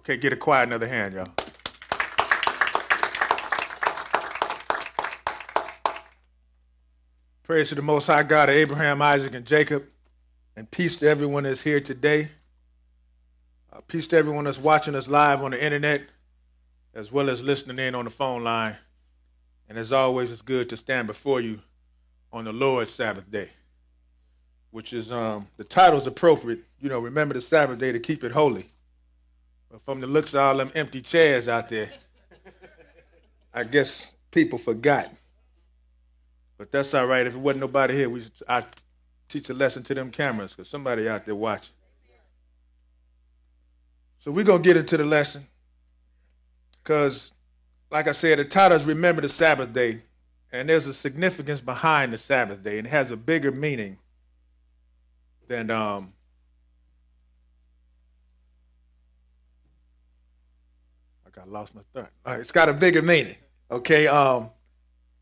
Okay, get it quiet, another hand, y'all. Praise to the Most High God of Abraham, Isaac, and Jacob. And peace to everyone that's here today. Peace to everyone that's watching us live on the internet, as well as listening in on the phone line. And as always, it's good to stand before you on the Lord's Sabbath day, which is, the title's appropriate. You know, remember the Sabbath day to keep it holy. But from the looks of all them empty chairs out there, I guess people forgot. But that's all right. If it wasn't nobody here, I teach a lesson to them cameras because somebody out there watching. So we're going to get into the lesson because, like I said, the title is Remember the Sabbath Day, and there's a significance behind the Sabbath day, and it has a bigger meaning than I lost my thought. All right, it's got a bigger meaning, okay?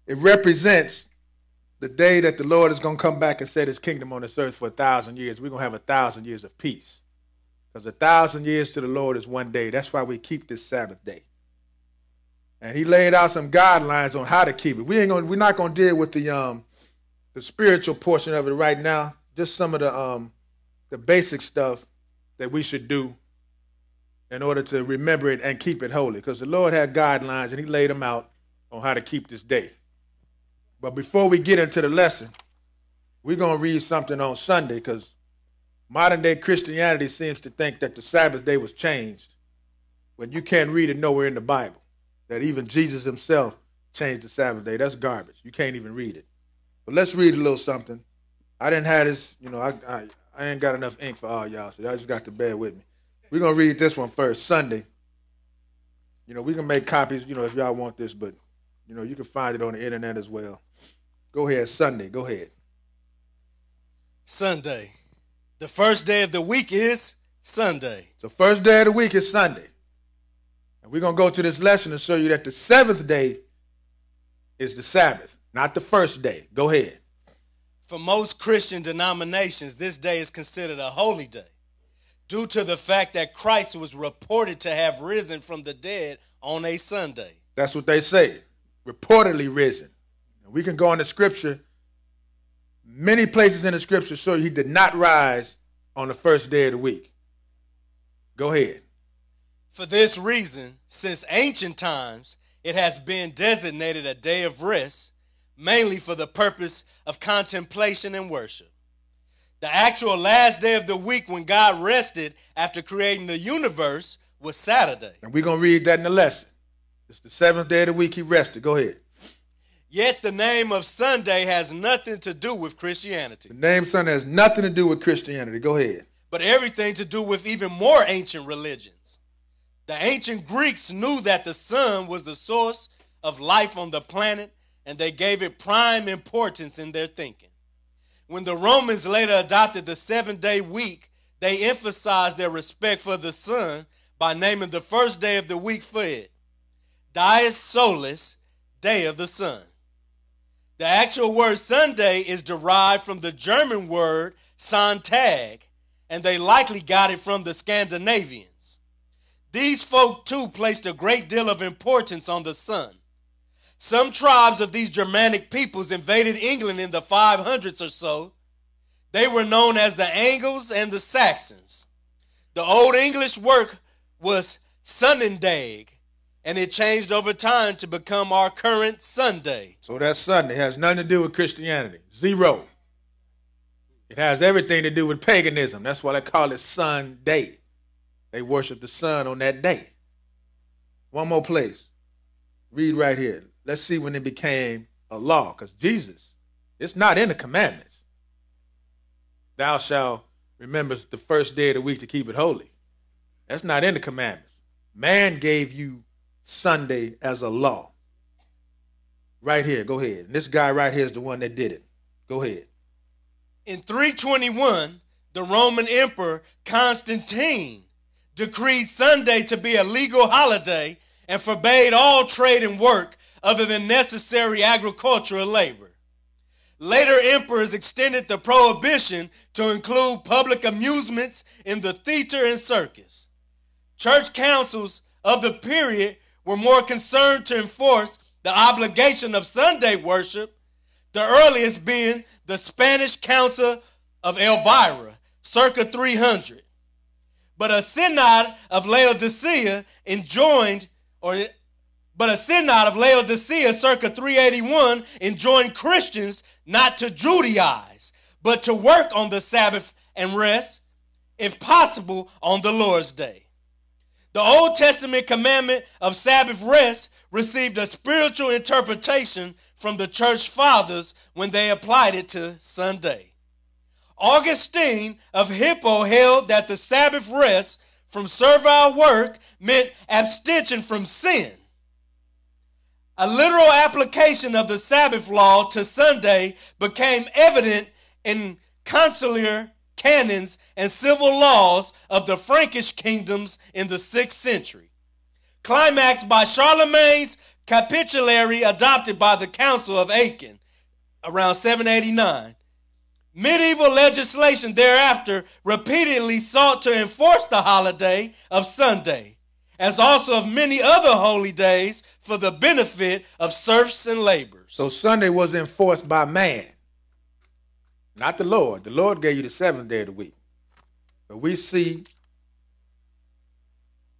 It represents the day that the Lord is going to come back and set his kingdom on this earth for 1,000 years. We're going to have 1,000 years of peace. Because 1,000 years to the Lord is one day. That's why we keep this Sabbath day. And he laid out some guidelines on how to keep it. We're not going to deal with the spiritual portion of it right now. Just some of the basic stuff that we should do in order to remember it and keep it holy. Because the Lord had guidelines and he laid them out on how to keep this day. But before we get into the lesson, we're going to read something on Sunday because modern day Christianity seems to think that the Sabbath day was changed when you can't read it nowhere in the Bible. That even Jesus himself changed the Sabbath day. That's garbage. You can't even read it. But let's read a little something. I didn't have this, you know, I ain't got enough ink for all y'all, so y'all just got to bear with me. We're going to read this one first, Sunday. You know, we can make copies, you know, if y'all want this, but, you know, you can find it on the internet as well. Go ahead, Sunday. Go ahead. Sunday. The first day of the week is Sunday. So first day of the week is Sunday. And we're going to go to this lesson to show you that the seventh day is the Sabbath, not the first day. Go ahead. For most Christian denominations, this day is considered a holy day due to the fact that Christ was reported to have risen from the dead on a Sunday. That's what they say, reportedly risen. We can go into Scripture. Many places in the Scripture show he did not rise on the first day of the week. Go ahead. For this reason, since ancient times, it has been designated a day of rest, mainly for the purpose of contemplation and worship. The actual last day of the week when God rested after creating the universe was Saturday. And we're going to read that in the lesson. It's the seventh day of the week he rested. Go ahead. Yet the name of Sunday has nothing to do with Christianity. The name Sunday has nothing to do with Christianity. Go ahead. But everything to do with even more ancient religions. The ancient Greeks knew that the sun was the source of life on the planet, and they gave it prime importance in their thinking. When the Romans later adopted the 7-day week, they emphasized their respect for the sun by naming the first day of the week for it, Dies Solis, Day of the Sun. The actual word Sunday is derived from the German word Sonntag, and they likely got it from the Scandinavians. These folk too placed a great deal of importance on the sun. Some tribes of these Germanic peoples invaded England in the 500s or so. They were known as the Angles and the Saxons. The Old English word was Sunnendag, and it changed over time to become our current Sunday. So that Sunday has nothing to do with Christianity. Zero. It has everything to do with paganism. That's why they call it Sunday. They worship the sun on that day. One more place. Read right here. Let's see when it became a law. Because Jesus, it's not in the commandments. Thou shalt remember the first day of the week to keep it holy. That's not in the commandments. Man gave you Sunday as a law. Right here, go ahead. And this guy right here is the one that did it. Go ahead. In 321, the Roman Emperor Constantine decreed Sunday to be a legal holiday and forbade all trade and work other than necessary agricultural labor. Later emperors extended the prohibition to include public amusements in the theater and circus. Church councils of the period were more concerned to enforce the obligation of Sunday worship, the earliest being the Spanish Council of Elvira, circa 300. But a synod of Laodicea circa 381 enjoined Christians not to Judaize, but to work on the Sabbath and rest, if possible, on the Lord's Day. The Old Testament commandment of Sabbath rest received a spiritual interpretation from the church fathers when they applied it to Sunday. Augustine of Hippo held that the Sabbath rest from servile work meant abstention from sin. A literal application of the Sabbath law to Sunday became evident in consular canons and civil laws of the Frankish kingdoms in the 6th century, climaxed by Charlemagne's capitulary adopted by the Council of Aachen around 789. Medieval legislation thereafter repeatedly sought to enforce the holiday of Sunday, as also of many other holy days, for the benefit of serfs and laborers. So Sunday was enforced by man, not the Lord. The Lord gave you the 7th day of the week. But we see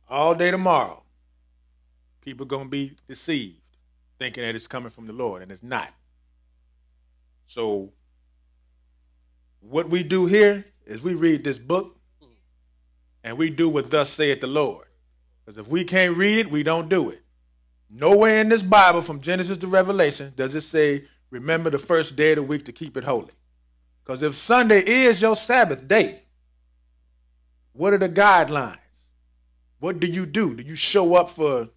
all day tomorrow, people going to be deceived, thinking that it's coming from the Lord, and it's not. So what we do here is we read this book, and we do what thus saith the Lord. Because if we can't read it, we don't do it. Nowhere in this Bible, from Genesis to Revelation, does it say, remember the first day of the week to keep it holy. Because if Sunday is your Sabbath day, what are the guidelines? What do? Do you show up for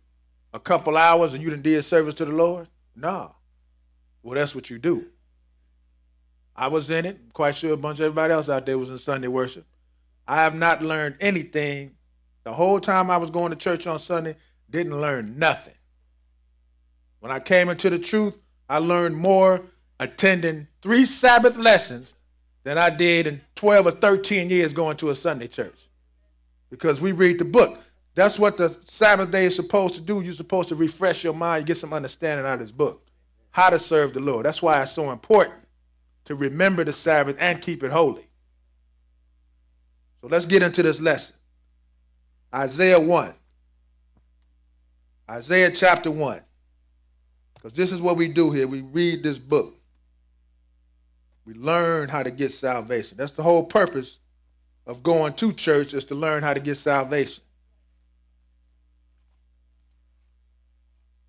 a couple hours and you done did service to the Lord? No. Well, that's what you do. I was in it. I'm quite sure a bunch of everybody else out there was in Sunday worship. I have not learned anything. The whole time I was going to church on Sunday, didn't learn nothing. When I came into the truth, I learned more attending 3 Sabbath lessons than I did in 12 or 13 years going to a Sunday church. Because we read the book. That's what the Sabbath day is supposed to do. You're supposed to refresh your mind, get some understanding out of this book. How to serve the Lord. That's why it's so important to remember the Sabbath and keep it holy. So let's get into this lesson. Isaiah 1. Isaiah chapter 1. Because this is what we do here. We read this book. We learn how to get salvation. That's the whole purpose of going to church, is to learn how to get salvation.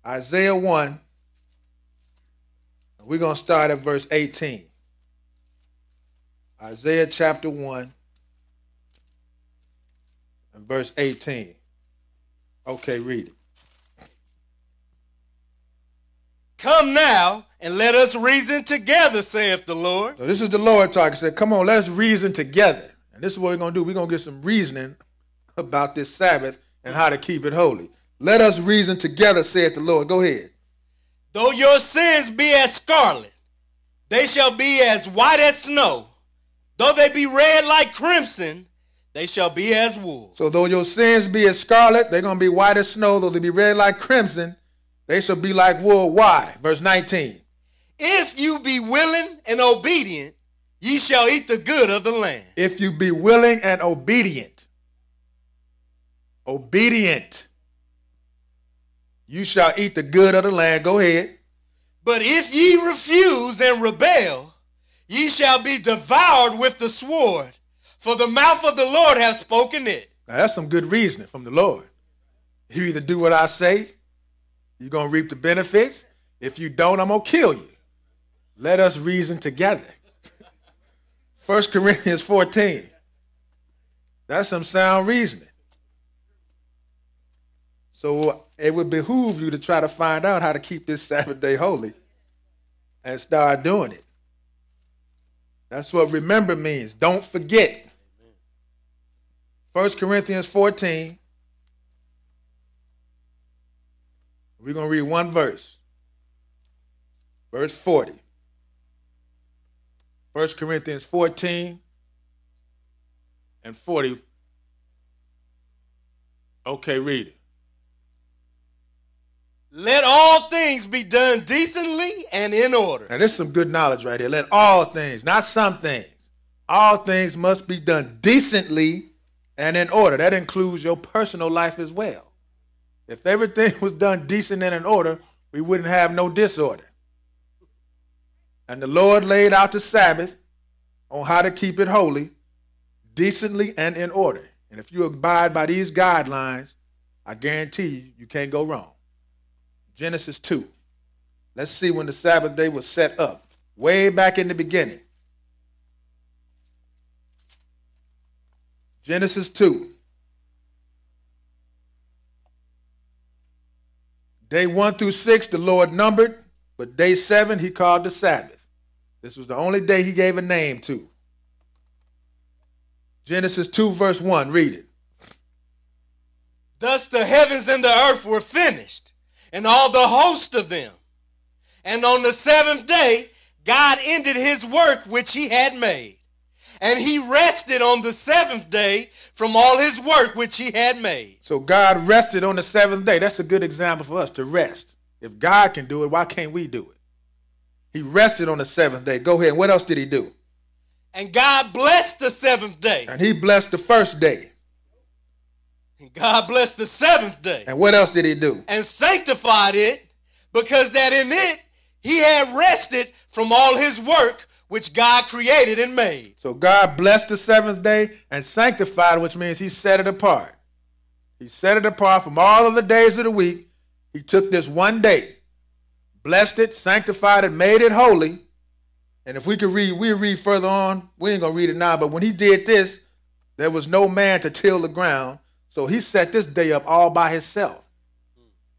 Isaiah 1. We're going to start at verse 18. Isaiah chapter 1 and verse 18. Okay, read it. Come now, and let us reason together, saith the Lord. So this is the Lord talking. He said, come on, let's reason together. And this is what we're going to do. We're going to get some reasoning about this Sabbath and how to keep it holy. Let us reason together, saith the Lord. Go ahead. Though your sins be as scarlet, they shall be as white as snow. Though they be red like crimson, they shall be as wool. So though your sins be as scarlet, they're going to be white as snow. Though they be red like crimson, they shall be like wool. Why? Verse 19. If you be willing and obedient, ye shall eat the good of the land. If you be willing and obedient. Obedient. You shall eat the good of the land. Go ahead. But if ye refuse and rebel, ye shall be devoured with the sword, for the mouth of the Lord hath spoken it. Now that's some good reasoning from the Lord. You either do what I say, you're going to reap the benefits. If you don't, I'm going to kill you. Let us reason together. 1 Corinthians 14. That's some sound reasoning. So it would behoove you to try to find out how to keep this Sabbath day holy and start doing it. That's what remember means. Don't forget. 1 Corinthians 14. We're going to read one verse. Verse 40. 1 Corinthians 14 and 40. Okay, read it. Let all things be done decently and in order. Now, there's some good knowledge right here. Let all things, not some things. All things must be done decently and in order. That includes your personal life as well. If everything was done decent and in order, we wouldn't have no disorder. And the Lord laid out the Sabbath on how to keep it holy, decently and in order. And if you abide by these guidelines, I guarantee you, you can't go wrong. Genesis 2. Let's see when the Sabbath day was set up. Way back in the beginning. Genesis 2. Day 1 through 6, the Lord numbered, but day 7, he called the Sabbath. This was the only day he gave a name to. Genesis 2, verse 1, read it. Thus the heavens and the earth were finished, and all the host of them. And on the seventh day, God ended his work which he had made. And he rested on the seventh day from all his work which he had made. So God rested on the seventh day. That's a good example for us to rest. If God can do it, why can't we do it? He rested on the seventh day. Go ahead. What else did he do? And God blessed the seventh day. And he blessed the first day. And God blessed the seventh day. And what else did he do? And sanctified it, because that in it he had rested from all his work which God created and made. So God blessed the seventh day and sanctified, which means he set it apart. He set it apart from all of the days of the week. He took this one day, blessed it, sanctified it, made it holy. And if we could read, we'll read further on. We ain't going to read it now, but when he did this, there was no man to till the ground. So he set this day up all by himself.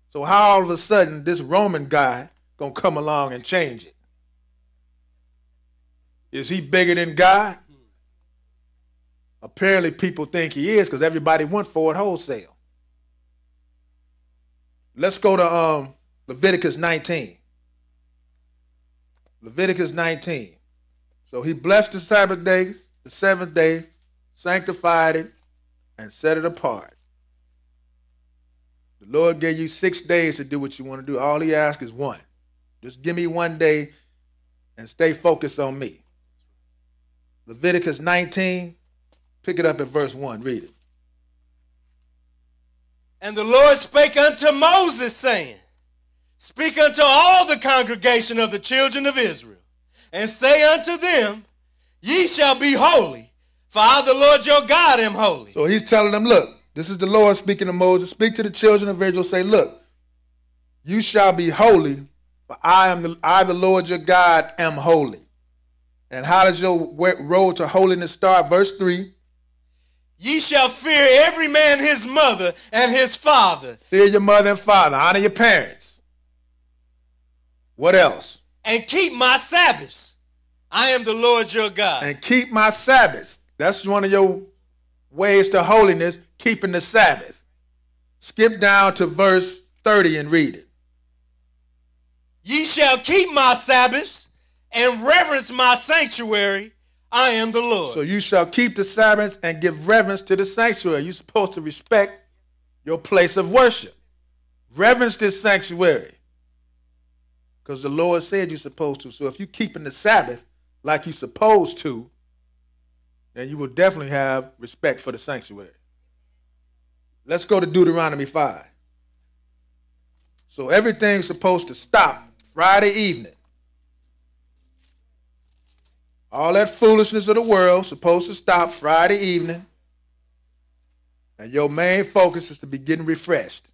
So how all of a sudden this Roman guy going to come along and change it? Is he bigger than God? Apparently people think he is because everybody went for it wholesale. Let's go to Leviticus 19. Leviticus 19. So he blessed the Sabbath day, the seventh day, sanctified it, and set it apart. The Lord gave you 6 days to do what you want to do. All he asks is one. Just give me one day and stay focused on me. Leviticus 19, pick it up at verse 1. Read it. And the Lord spake unto Moses, saying, Speak unto all the congregation of the children of Israel, and say unto them, Ye shall be holy, for I, the Lord your God, am holy. So he's telling them, look, this is the Lord speaking to Moses. Speak to the children of Israel. Say, look, you shall be holy, for I, the Lord your God, am holy. And how does your road to holiness start? Verse 3. Ye shall fear every man his mother and his father. Fear your mother and father. Honor your parents. What else? And keep my Sabbaths. I am the Lord your God. And keep my Sabbaths. That's one of your ways to holiness, keeping the Sabbath. Skip down to verse 30 and read it. Ye shall keep my Sabbaths and reverence my sanctuary. I am the Lord. So you shall keep the Sabbath and give reverence to the sanctuary. You're supposed to respect your place of worship. Reverence this sanctuary. Because the Lord said you're supposed to. So if you're keeping the Sabbath like you're supposed to, then you will definitely have respect for the sanctuary. Let's go to Deuteronomy 5. So everything's supposed to stop Friday evening. All that foolishness of the world supposed to stop Friday evening. And your main focus is to be getting refreshed.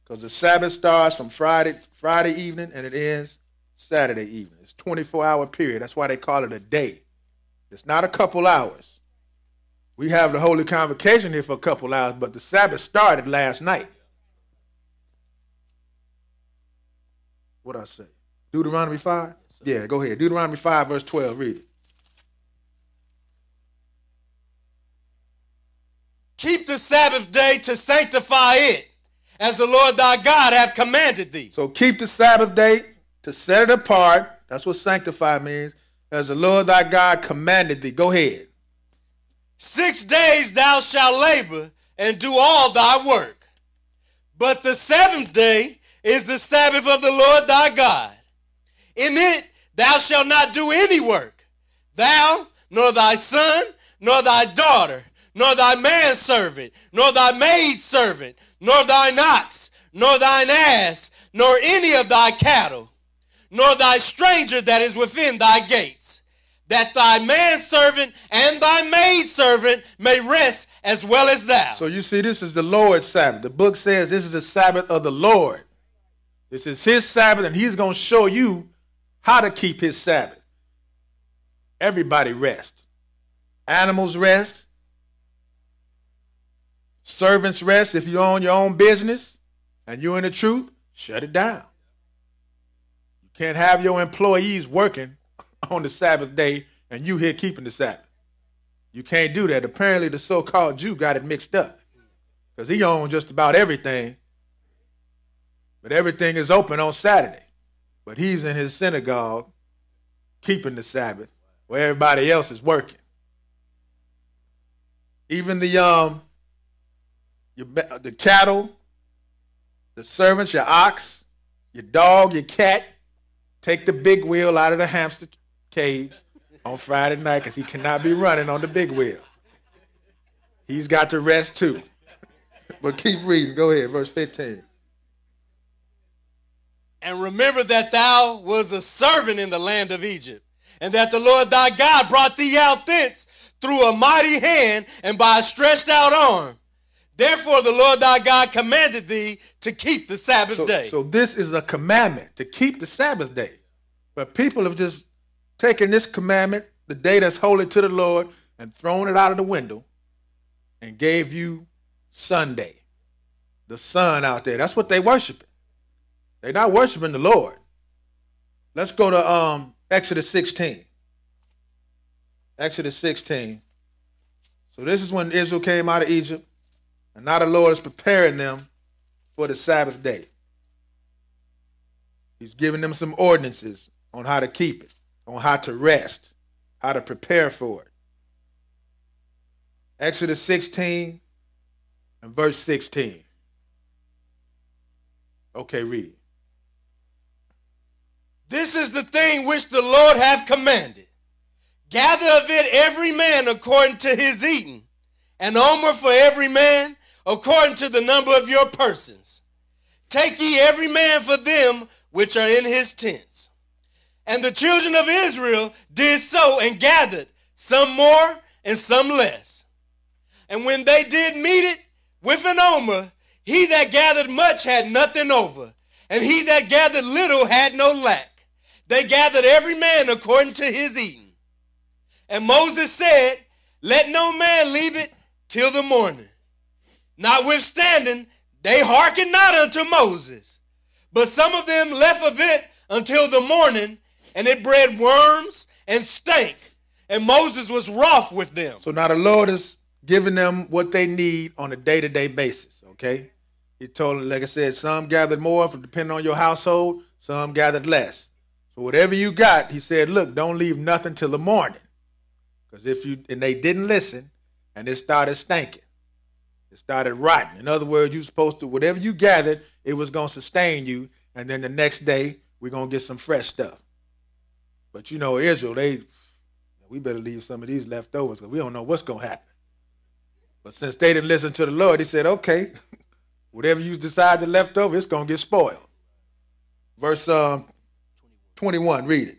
Because the Sabbath starts from Friday evening and it ends Saturday evening. It's a 24-hour period. That's why they call it a day. It's not a couple hours. We have the Holy Convocation here for a couple hours, but the Sabbath started last night. What'd I say? Deuteronomy 5? Yes, yeah, go ahead. Deuteronomy 5, verse 12. Read it. Keep the Sabbath day to sanctify it, as the Lord thy God hath commanded thee. So keep the Sabbath day to set it apart. That's what sanctify means. As the Lord thy God commanded thee. Go ahead. 6 days thou shalt labor and do all thy work. But the seventh day is the Sabbath of the Lord thy God. In it thou shalt not do any work, thou, nor thy son, nor thy daughter, nor thy manservant, nor thy maidservant, nor thine ox, nor thine ass, nor any of thy cattle, nor thy stranger that is within thy gates, that thy manservant and thy maidservant may rest as well as thou. So you see, this is the Lord's Sabbath. The book says this is the Sabbath of the Lord. This is his Sabbath, and he's going to show you how to keep his Sabbath. Everybody rest. Animals rest. Servants rest. If you own your own business and you're in the truth, shut it down. You can't have your employees working on the Sabbath day and you here keeping the Sabbath. You can't do that. Apparently the so-called Jew got it mixed up because he owns just about everything, but everything is open on Saturday. But he's in his synagogue keeping the Sabbath where everybody else is working. Even the cattle, the servants, your ox, your dog, your cat, take the big wheel out of the hamster cage on Friday night because he cannot be running on the big wheel. He's got to rest too. But keep reading. Go ahead, verse 15. And remember that thou was a servant in the land of Egypt, and that the Lord thy God brought thee out thence through a mighty hand and by a stretched out arm. Therefore the Lord thy God commanded thee to keep the Sabbath day. So this is a commandment, to keep the Sabbath day. But people have just taken this commandment, the day that's holy to the Lord, and thrown it out of the window and gave you Sunday, the sun out there. That's what they worshiping. They're not worshiping the Lord. Let's go to Exodus 16. Exodus 16. So this is when Israel came out of Egypt, and now the Lord is preparing them for the Sabbath day. He's giving them some ordinances on how to keep it, on how to rest, how to prepare for it. Exodus 16 and verse 16. Okay, read. This is the thing which the Lord hath commanded. Gather of it every man according to his eating, an omer for every man according to the number of your persons. Take ye every man for them which are in his tents. And the children of Israel did so and gathered, some more and some less. And when they did meet it with an omer, he that gathered much had nothing over, and he that gathered little had no lack. They gathered every man according to his eating. And Moses said, let no man leave it till the morning. Notwithstanding, they hearkened not unto Moses, but some of them left of it until the morning, and it bred worms and stank, and Moses was wroth with them. So now the Lord is giving them what they need on a day-to-day basis, okay? He told them, like I said, some gathered more, depending on your household, some gathered less. So whatever you got, he said, look, don't leave nothing till the morning. Because and they didn't listen, and it started stinking. It started rotting. In other words, you're supposed to, whatever you gathered, it was going to sustain you, and then the next day, we're going to get some fresh stuff. But you know, Israel, we better leave some of these leftovers because we don't know what's going to happen. But since they didn't listen to the Lord, he said, okay, whatever you decide to left over, it's going to get spoiled. Verse 21, read it.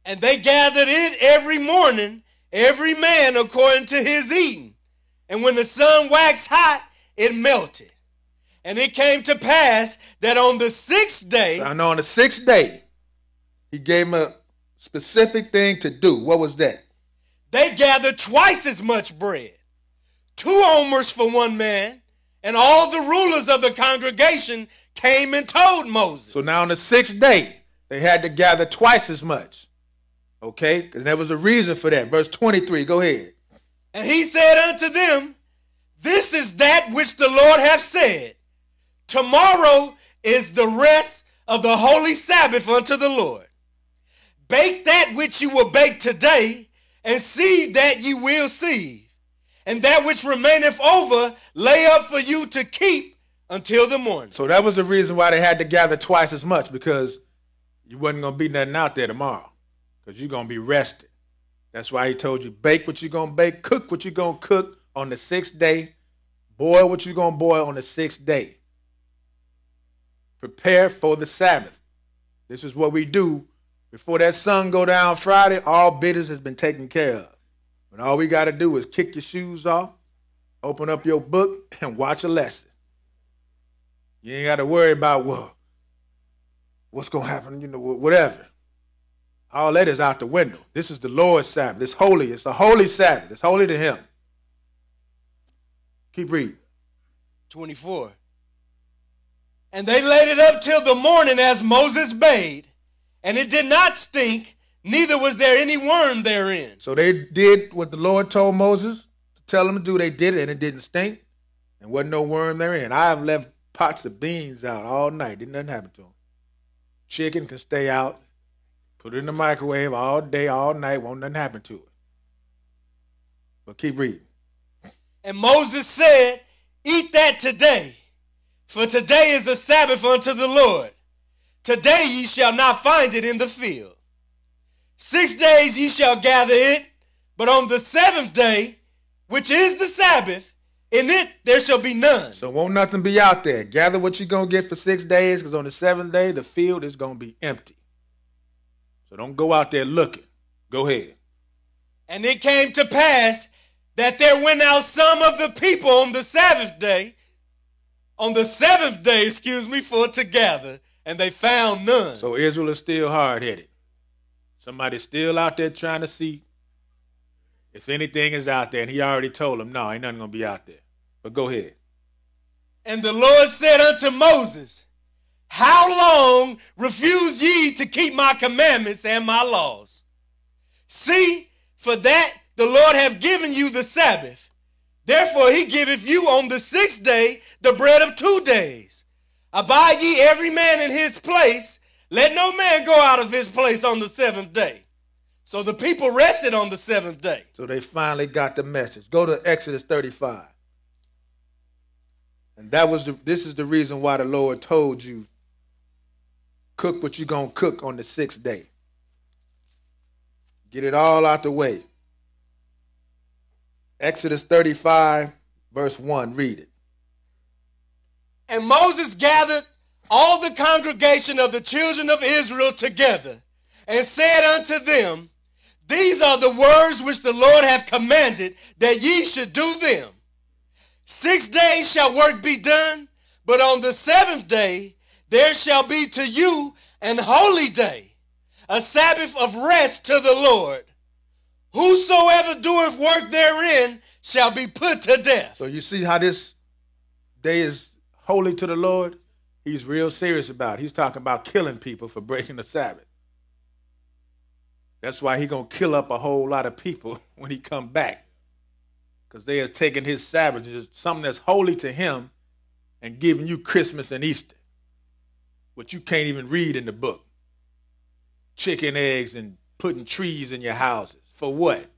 And they gathered it every morning, every man according to his eating. And when the sun waxed hot, it melted. And it came to pass that on the sixth day. So I know on the sixth day, he gave them a specific thing to do. What was that? They gathered twice as much bread, 2 omers for one man, and all the rulers of the congregation came and told Moses. So now on the sixth day, they had to gather twice as much. Okay? Because there was a reason for that. Verse 23, go ahead. And he said unto them, this is that which the Lord hath said. Tomorrow is the rest of the holy Sabbath unto the Lord. Bake that which you will bake today, and seethe that ye will seethe. and that which remaineth over lay up for you to keep until the morning. So that was the reason why they had to gather twice as much, because you wasn't going to be nothing out there tomorrow, because you're going to be rested. That's why he told you, bake what you're going to bake, cook what you're going to cook on the 6th day, boil what you're going to boil on the 6th day. Prepare for the Sabbath. This is what we do. Before that sun go down Friday, all business has been taken care of. And all we got to do is kick your shoes off, open up your book, and watch a lesson. You ain't got to worry about, well, what's going to happen, whatever. All that is out the window. This is the Lord's Sabbath. It's holy. It's a holy Sabbath. It's holy to him. Keep reading. 24. And they laid it up till the morning as Moses bade, and it did not stink, neither was there any worm therein. So they did what the Lord told Moses to tell them to do. They did it, and it didn't stink, and wasn't no worm therein. I have left pots of beans out all night. Didn't nothing happen to them. Chicken can stay out. Put it in the microwave all day, all night. Won't nothing happen to it. But keep reading. And Moses said, eat that today, for today is a Sabbath unto the Lord. Today ye shall not find it in the field. 6 days ye shall gather it, but on the 7th day, which is the Sabbath, in it there shall be none. So won't nothing be out there. Gather what you're going to get for 6 days, because on the 7th day, the field is going to be empty. So don't go out there looking. Go ahead. And it came to pass that there went out some of the people on the Sabbath day, on the 7th day, for to gather, and they found none. So Israel is still hard-headed. Somebody's still out there trying to see if anything is out there, and he already told them, no, ain't nothing going to be out there. But go ahead. And the Lord said unto Moses, how long refuse ye to keep my commandments and my laws? See, for that the Lord hath given you the Sabbath. Therefore he giveth you on the 6th day the bread of 2 days. Abide ye every man in his place. Let no man go out of his place on the 7th day. So the people rested on the 7th day. So they finally got the message. Go to Exodus 35. And this is the reason why the Lord told you, cook what you're going to cook on the 6th day. Get it all out the way. Exodus 35, verse 1. Read it. And Moses gathered all the congregation of the children of Israel together, and said unto them, these are the words which the Lord hath commanded, that ye should do them. 6 days shall work be done, but on the 7th day there shall be to you an holy day, a Sabbath of rest to the Lord. Whosoever doeth work therein shall be put to death. So you see how this day is holy to the Lord? He's real serious about it. He's talking about killing people for breaking the Sabbath. That's why he's going to kill up a whole lot of people when he come back, because they have taken his Sabbath, something that's holy to him, and giving you Christmas and Easter, what you can't even read in the book. Chicken eggs and putting trees in your houses. For what?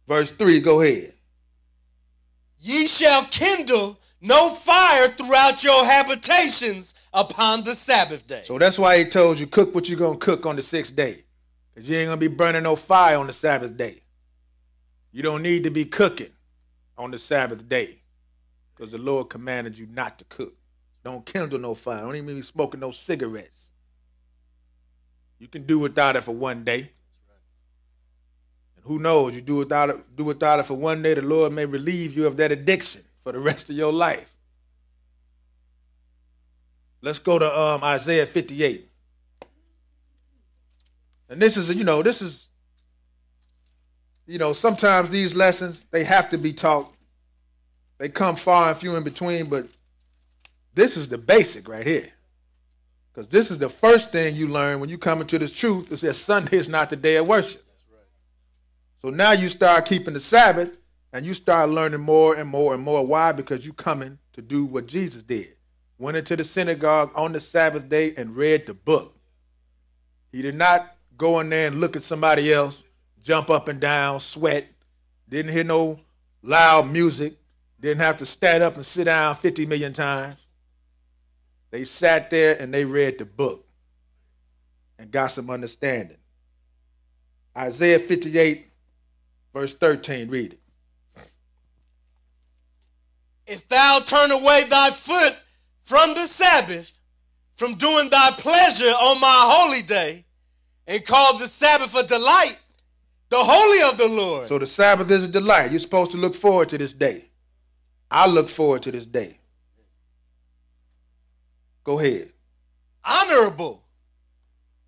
Verse 3, go ahead. Ye shall kindle no fire throughout your habitations upon the Sabbath day. So that's why he told you, cook what you're going to cook on the 6th day, because you ain't going to be burning no fire on the Sabbath day. You don't need to be cooking on the Sabbath day, because the Lord commanded you not to cook. Don't kindle no fire. Don't even be smoking no cigarettes. You can do without it for one day. And who knows, you do without it for one day, the Lord may relieve you of that addiction for the rest of your life. Let's go to Isaiah 58. And this is, sometimes these lessons, they have to be taught. They come far and few in between, but this is the basic right here. Because this is the first thing you learn when you come into this truth, is that Sunday is not the day of worship. That's right. So now you start keeping the Sabbath, and you start learning more and more and more. Why? Because you're coming to do what Jesus did. Went into the synagogue on the Sabbath day and read the book. He did not go in there and look at somebody else, jump up and down, sweat, Didn't hear no loud music. Didn't have to stand up and sit down 50 million times. They sat there and they read the book and got some understanding. Isaiah 58, verse 13, read it. If thou turn away thy foot from the Sabbath, from doing thy pleasure on my holy day, and call the Sabbath a delight, the holy of the Lord. So the Sabbath is a delight. You're supposed to look forward to this day. I look forward to this day. Go ahead. Honorable,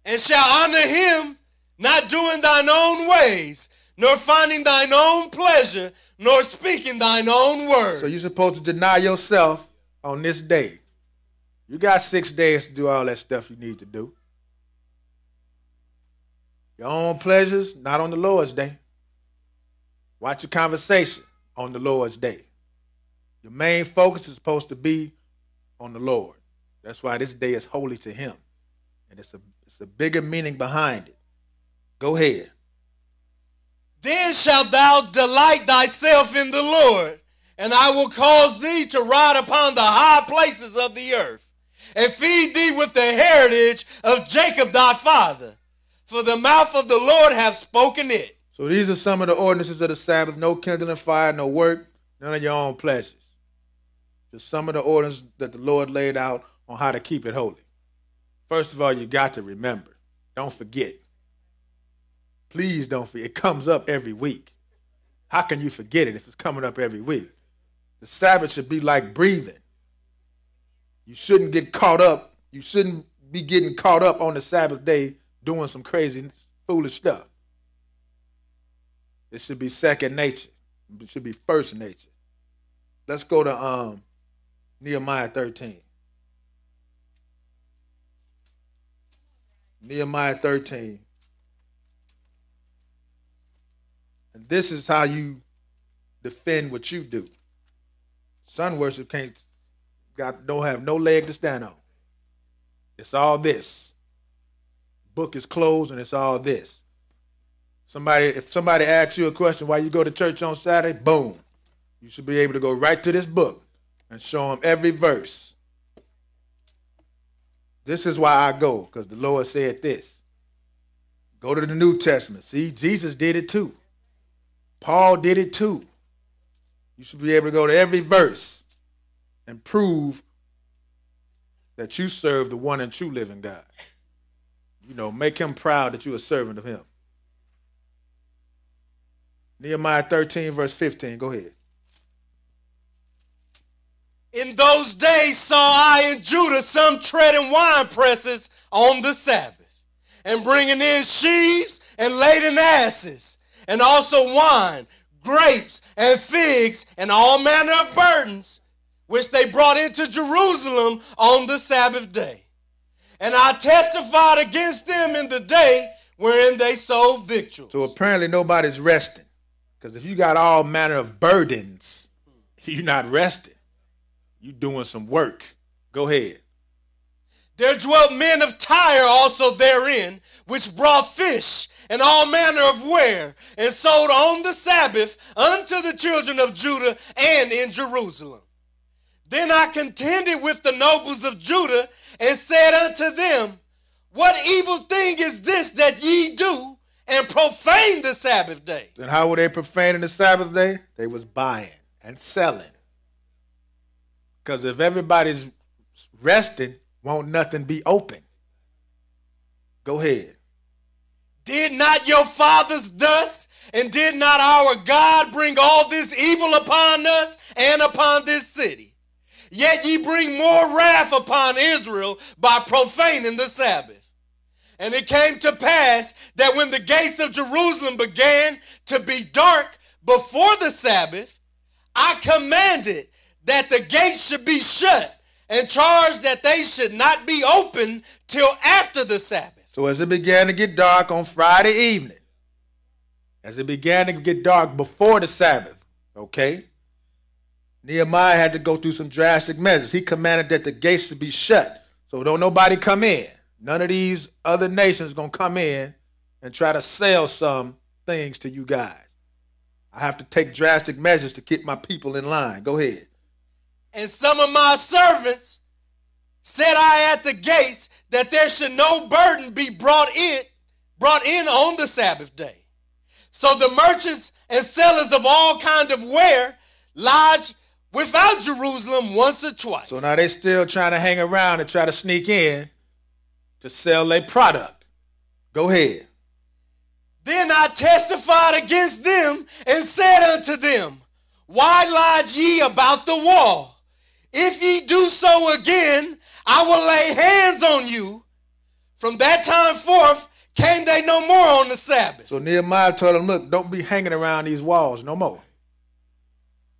and shall honor him, not doing thine own ways, nor finding thine own pleasure, nor speaking thine own words. So you're supposed to deny yourself on this day. You got 6 days to do all that stuff you need to do. Your own pleasures, not on the Lord's day. Watch your conversation on the Lord's day. Your main focus is supposed to be on the Lord. That's why this day is holy to him. And it's a bigger meaning behind it. Go ahead. Then shalt thou delight thyself in the Lord, and I will cause thee to ride upon the high places of the earth, and feed thee with the heritage of Jacob thy father. For the mouth of the Lord hath spoken it. So these are some of the ordinances of the Sabbath. No kindling fire, no work, none of your own pleasures. Just some of the ordinances that the Lord laid out on how to keep it holy. First of all, you got to remember. Don't forget. Please don't forget. It comes up every week. How can you forget it if it's coming up every week? The Sabbath should be like breathing. You shouldn't get caught up. You shouldn't be getting caught up on the Sabbath day doing some crazy, foolish stuff. It should be second nature. It should be first nature. Let's go to Nehemiah 13. Nehemiah 13. And this is how you defend what you do. Sun worship don't have no leg to stand on. It's all this. Book is closed and it's all this. If somebody asks you a question why you go to church on Saturday, boom. You should be able to go right to this book and show them every verse. This is why I go, because the Lord said this. Go to the New Testament. See, Jesus did it too. Paul did it too. You should be able to go to every verse and prove that you serve the one and true living God. Make him proud that you're a servant of him. Nehemiah 13, verse 15. Go ahead. In those days saw I in Judah some treading wine presses on the Sabbath, and bringing in sheaves and laden asses, and also wine, grapes, and figs, and all manner of burdens, which they brought into Jerusalem on the Sabbath day. And I testified against them in the day wherein they sold victuals. So apparently nobody's resting. Because if you got all manner of burdens, you're not resting. You're doing some work. Go ahead. There dwelt men of Tyre also therein, which brought fish and all manner of ware, and sold on the Sabbath unto the children of Judah and in Jerusalem. Then I contended with the nobles of Judah, and said unto them, what evil thing is this that ye do, and profane the Sabbath day? And how were they profaning the Sabbath day? They was buying and selling. Because if everybody's resting, won't nothing be open? Go ahead. Did not your fathers thus, and did not our God bring all this evil upon us and upon this city? Yet ye bring more wrath upon Israel by profaning the Sabbath. And it came to pass that when the gates of Jerusalem began to be dark before the Sabbath, I commanded that the gates should be shut, and charged that they should not be open till after the Sabbath. So as it began to get dark on Friday evening, as it began to get dark before the Sabbath, okay, Nehemiah had to go through some drastic measures. He commanded that the gates should be shut, so don't nobody come in. None of these other nations going to come in and try to sell some things to you guys. I have to take drastic measures to keep my people in line. Go ahead. And some of my servants set I at the gates that there should no burden be brought in on the Sabbath day. So the merchants and sellers of all kind of ware lodged without Jerusalem once or twice. So now they still trying to hang around and try to sneak in to sell their product. Go ahead. Then I testified against them and said unto them, why lodge ye about the wall? If ye do so again, I will lay hands on you. From that time forth came they no more on the Sabbath. So Nehemiah told them, look, don't be hanging around these walls no more.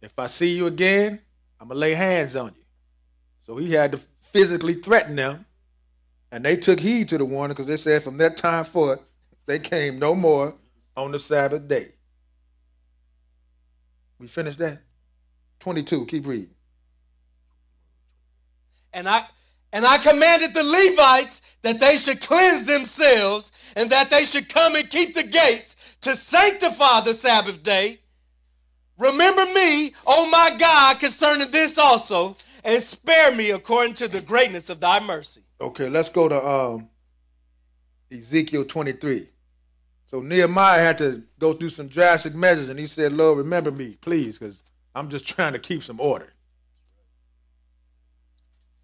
If I see you again, I'm going to lay hands on you. So he had to physically threaten them. And they took heed to the warning because they said from that time forth, they came no more on the Sabbath day. We finished that? 22, keep reading. And I commanded the Levites that they should cleanse themselves and that they should come and keep the gates to sanctify the Sabbath day. Remember me, O my God, concerning this also, and spare me according to the greatness of thy mercy. Okay, let's go to Ezekiel 23. So Nehemiah had to go through some drastic measures, and he said, Lord, remember me, please, because I'm just trying to keep some order.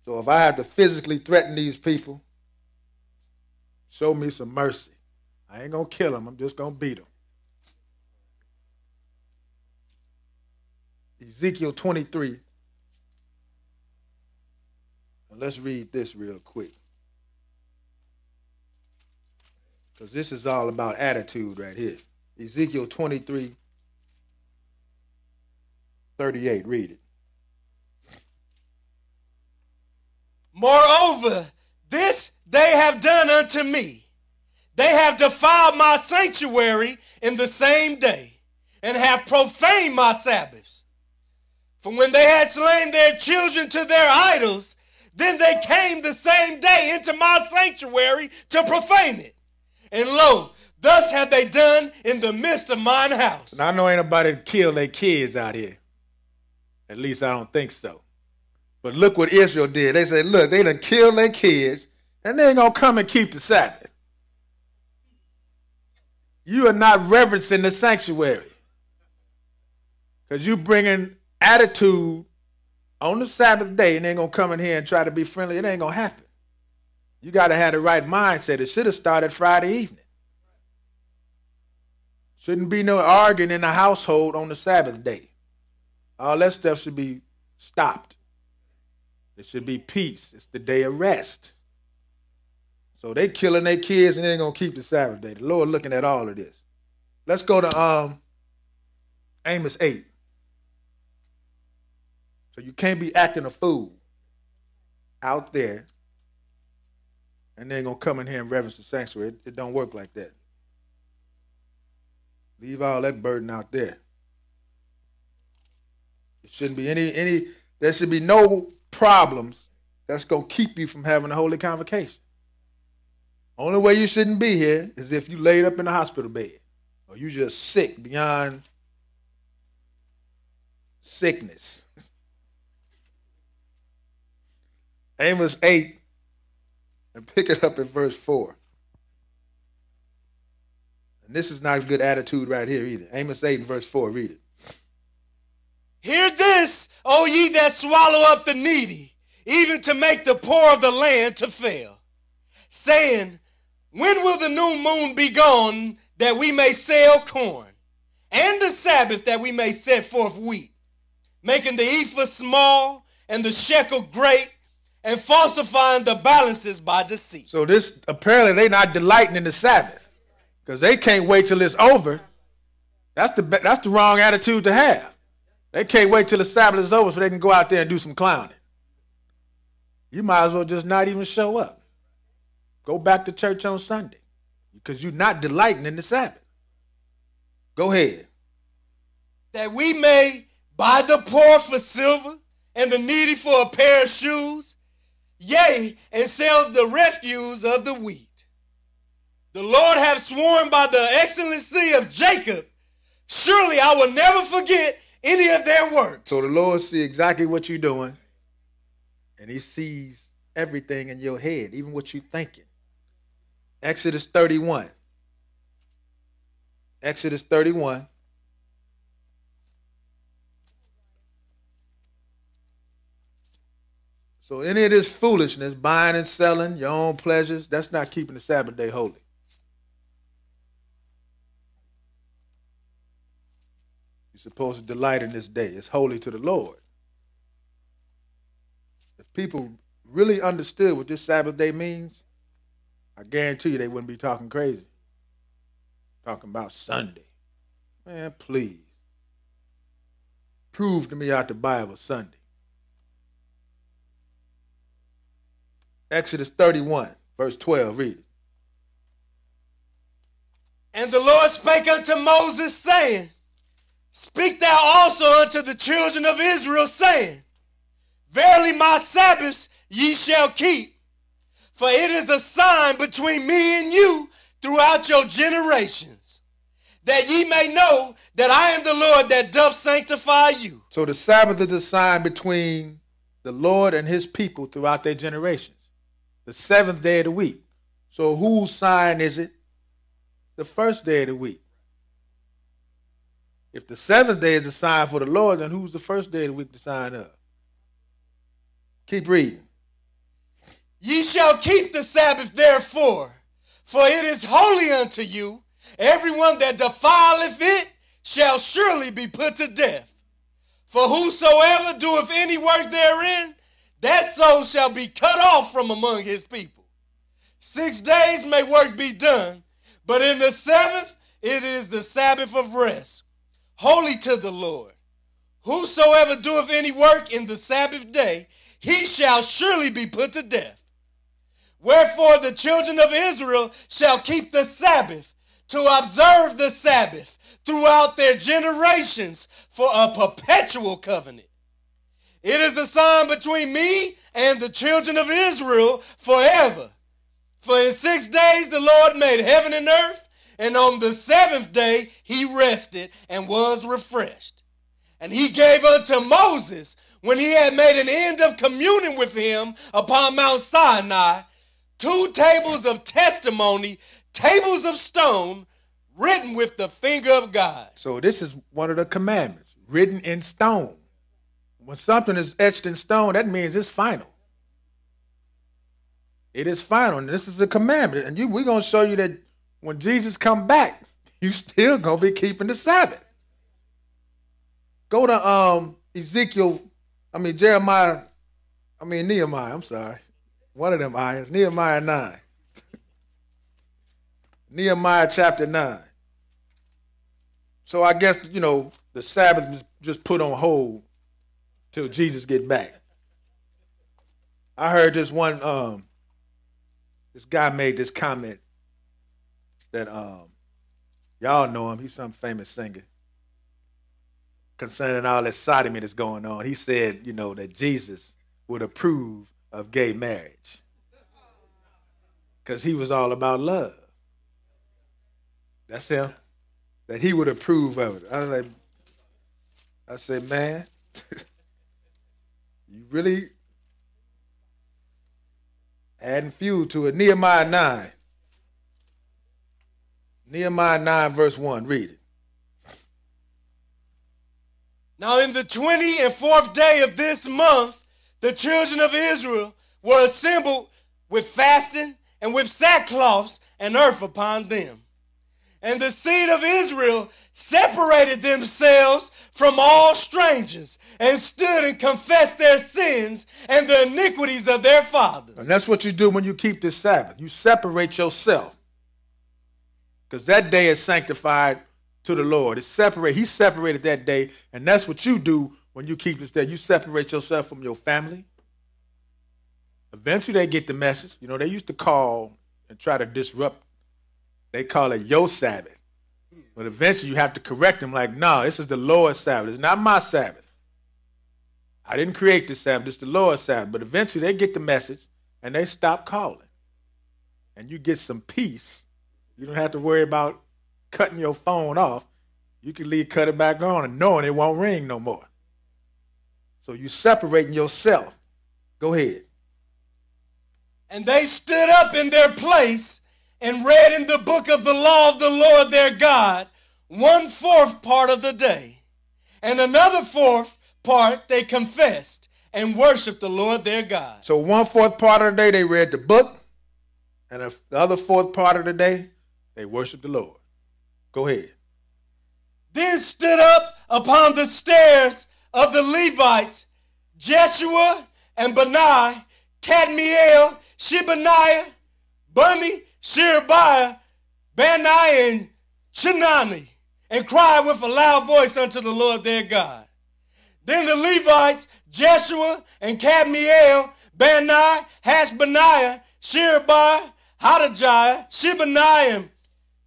So if I have to physically threaten these people, show me some mercy. I ain't going to kill them. I'm just going to beat them. Ezekiel 23. Now let's read this real quick. Because this is all about attitude right here. Ezekiel 23, 38. Read it. Moreover, this they have done unto me. They have defiled my sanctuary in the same day, and have profaned my Sabbaths. For when they had slain their children to their idols, then they came the same day into my sanctuary to profane it. And lo, thus have they done in the midst of mine house. Now, I know ain't nobody kill their kids out here. At least I don't think so. But look what Israel did. They said, look, they done killed their kids, and they ain't going to come and keep the Sabbath. You are not reverencing the sanctuary. Because you bringing attitude on the Sabbath day, and they ain't going to come in here and try to be friendly. It ain't going to happen. You got to have the right mindset. It should have started Friday evening. Shouldn't be no arguing in the household on the Sabbath day. All that stuff should be stopped. There should be peace. It's the day of rest. So they killing their kids and they ain't going to keep the Sabbath day. The Lord looking at all of this. Let's go to Amos 8. So you can't be acting a fool out there and they ain't going to come in here and reverence the sanctuary. It don't work like that. Leave all that burden out there. It shouldn't be there should be no problems that's going to keep you from having a holy convocation. Only way you shouldn't be here is if you laid up in the hospital bed or you just sick beyond sickness. Amos 8, and pick it up at verse 4. And this is not a good attitude right here either. Amos 8 and verse 4, read it. Hear this, O ye that swallow up the needy, even to make the poor of the land to fail, saying, when will the new moon be gone, that we may sell corn, and the Sabbath that we may set forth wheat, making the ephah small and the shekel great, and falsifying the balances by deceit. So this, apparently they're not delighting in the Sabbath, because they can't wait till it's over. That's the wrong attitude to have. They can't wait till the Sabbath is over so they can go out there and do some clowning. You might as well just not even show up. Go back to church on Sunday because you're not delighting in the Sabbath. Go ahead. That we may buy the poor for silver and the needy for a pair of shoes, yea, and sell the refuse of the wheat. The Lord hath sworn by the excellency of Jacob Surely I will never forget any of their works. So the Lord sees exactly what you're doing, and he sees everything in your head, even what you're thinking. Exodus 31. Exodus 31. So any of this foolishness, buying and selling, your own pleasures, that's not keeping the Sabbath day holy. You're supposed to delight in this day. It's holy to the Lord. If people really understood what this Sabbath day means, I guarantee you they wouldn't be talking crazy. Talking about Sunday. Man, please. Prove to me out the Bible Sunday. Exodus 31, verse 12, read it. And the Lord spake unto Moses, saying, Speak thou also unto the children of Israel, saying, Verily my Sabbaths ye shall keep, for it is a sign between me and you throughout your generations, that ye may know that I am the Lord that doth sanctify you. So the Sabbath is a sign between the Lord and his people throughout their generations. The seventh day of the week. So whose sign is it? The first day of the week. If the seventh day is a sign for the Lord, then who's the first day of the week to sign up? Keep reading. Ye shall keep the Sabbath therefore, for it is holy unto you. Everyone that defileth it shall surely be put to death. For whosoever doeth any work therein, that soul shall be cut off from among his people. 6 days may work be done, but in the seventh it is the Sabbath of rest, holy to the Lord. Whosoever doeth any work in the Sabbath day, he shall surely be put to death. Wherefore the children of Israel shall keep the Sabbath, to observe the Sabbath throughout their generations for a perpetual covenant. It is a sign between me and the children of Israel forever. For in 6 days the Lord made heaven and earth, and on the seventh day he rested and was refreshed. And he gave unto Moses, when he had made an end of communing with him upon Mount Sinai, 2 tables of testimony, tables of stone, written with the finger of God. So this is one of the commandments, written in stone. When something is etched in stone, that means it's final. It is final, and this is a commandment. And we're going to show you that when Jesus come back, you still going to be keeping the Sabbath. Go to Nehemiah, I'm sorry. One of them ayahs, Nehemiah 9. Nehemiah chapter 9. So I guess, the Sabbath was just put on hold till Jesus get back. I heard this guy made this comment that y'all know him. He's some famous singer. Concerning all that sodomy that's going on. He said, that Jesus would approve of gay marriage. Because he was all about love. That's him. That he would approve of it. I said, man, you really adding fuel to it. Nehemiah 9. Nehemiah 9 verse 1. Read it. Now in the 24th day of this month, the children of Israel were assembled with fasting and with sackcloths and earth upon them. And the seed of Israel separated themselves from all strangers and stood and confessed their sins and the iniquities of their fathers. And that's what you do when you keep this Sabbath. You separate yourself. Because that day is sanctified to the Lord. It's separate. He separated that day, and that's what you do when you keep this day. You separate yourself from your family. Eventually they get the message. They used to call and try to disrupt. They call it your Sabbath. But eventually you have to correct them like, no, this is the Lord's Sabbath. It's not my Sabbath. I didn't create this Sabbath. It's the Lord's Sabbath. But eventually they get the message, and they stop calling. And you get some peace. You don't have to worry about cutting your phone off. You can leave, cut it back on, and knowing it won't ring no more. So you separating yourself. Go ahead. And they stood up in their place and read in the book of the law of the Lord their God 1/4 part of the day. And another 4th part they confessed and worshiped the Lord their God. So 1/4 part of the day they read the book, and the other 4th part of the day they worshiped the Lord. Go ahead. Then stood up upon the stairs of the Levites Jeshua and Benai, Kadmiel, Shebaniah, Bunni, Sherebiah, Bani, and Chenani, and cried with a loud voice unto the Lord their God. Then the Levites, Jeshua and Kadmiel, Bani, Hashbaniah, Sherebiah, Hadajah, Shebaniah, and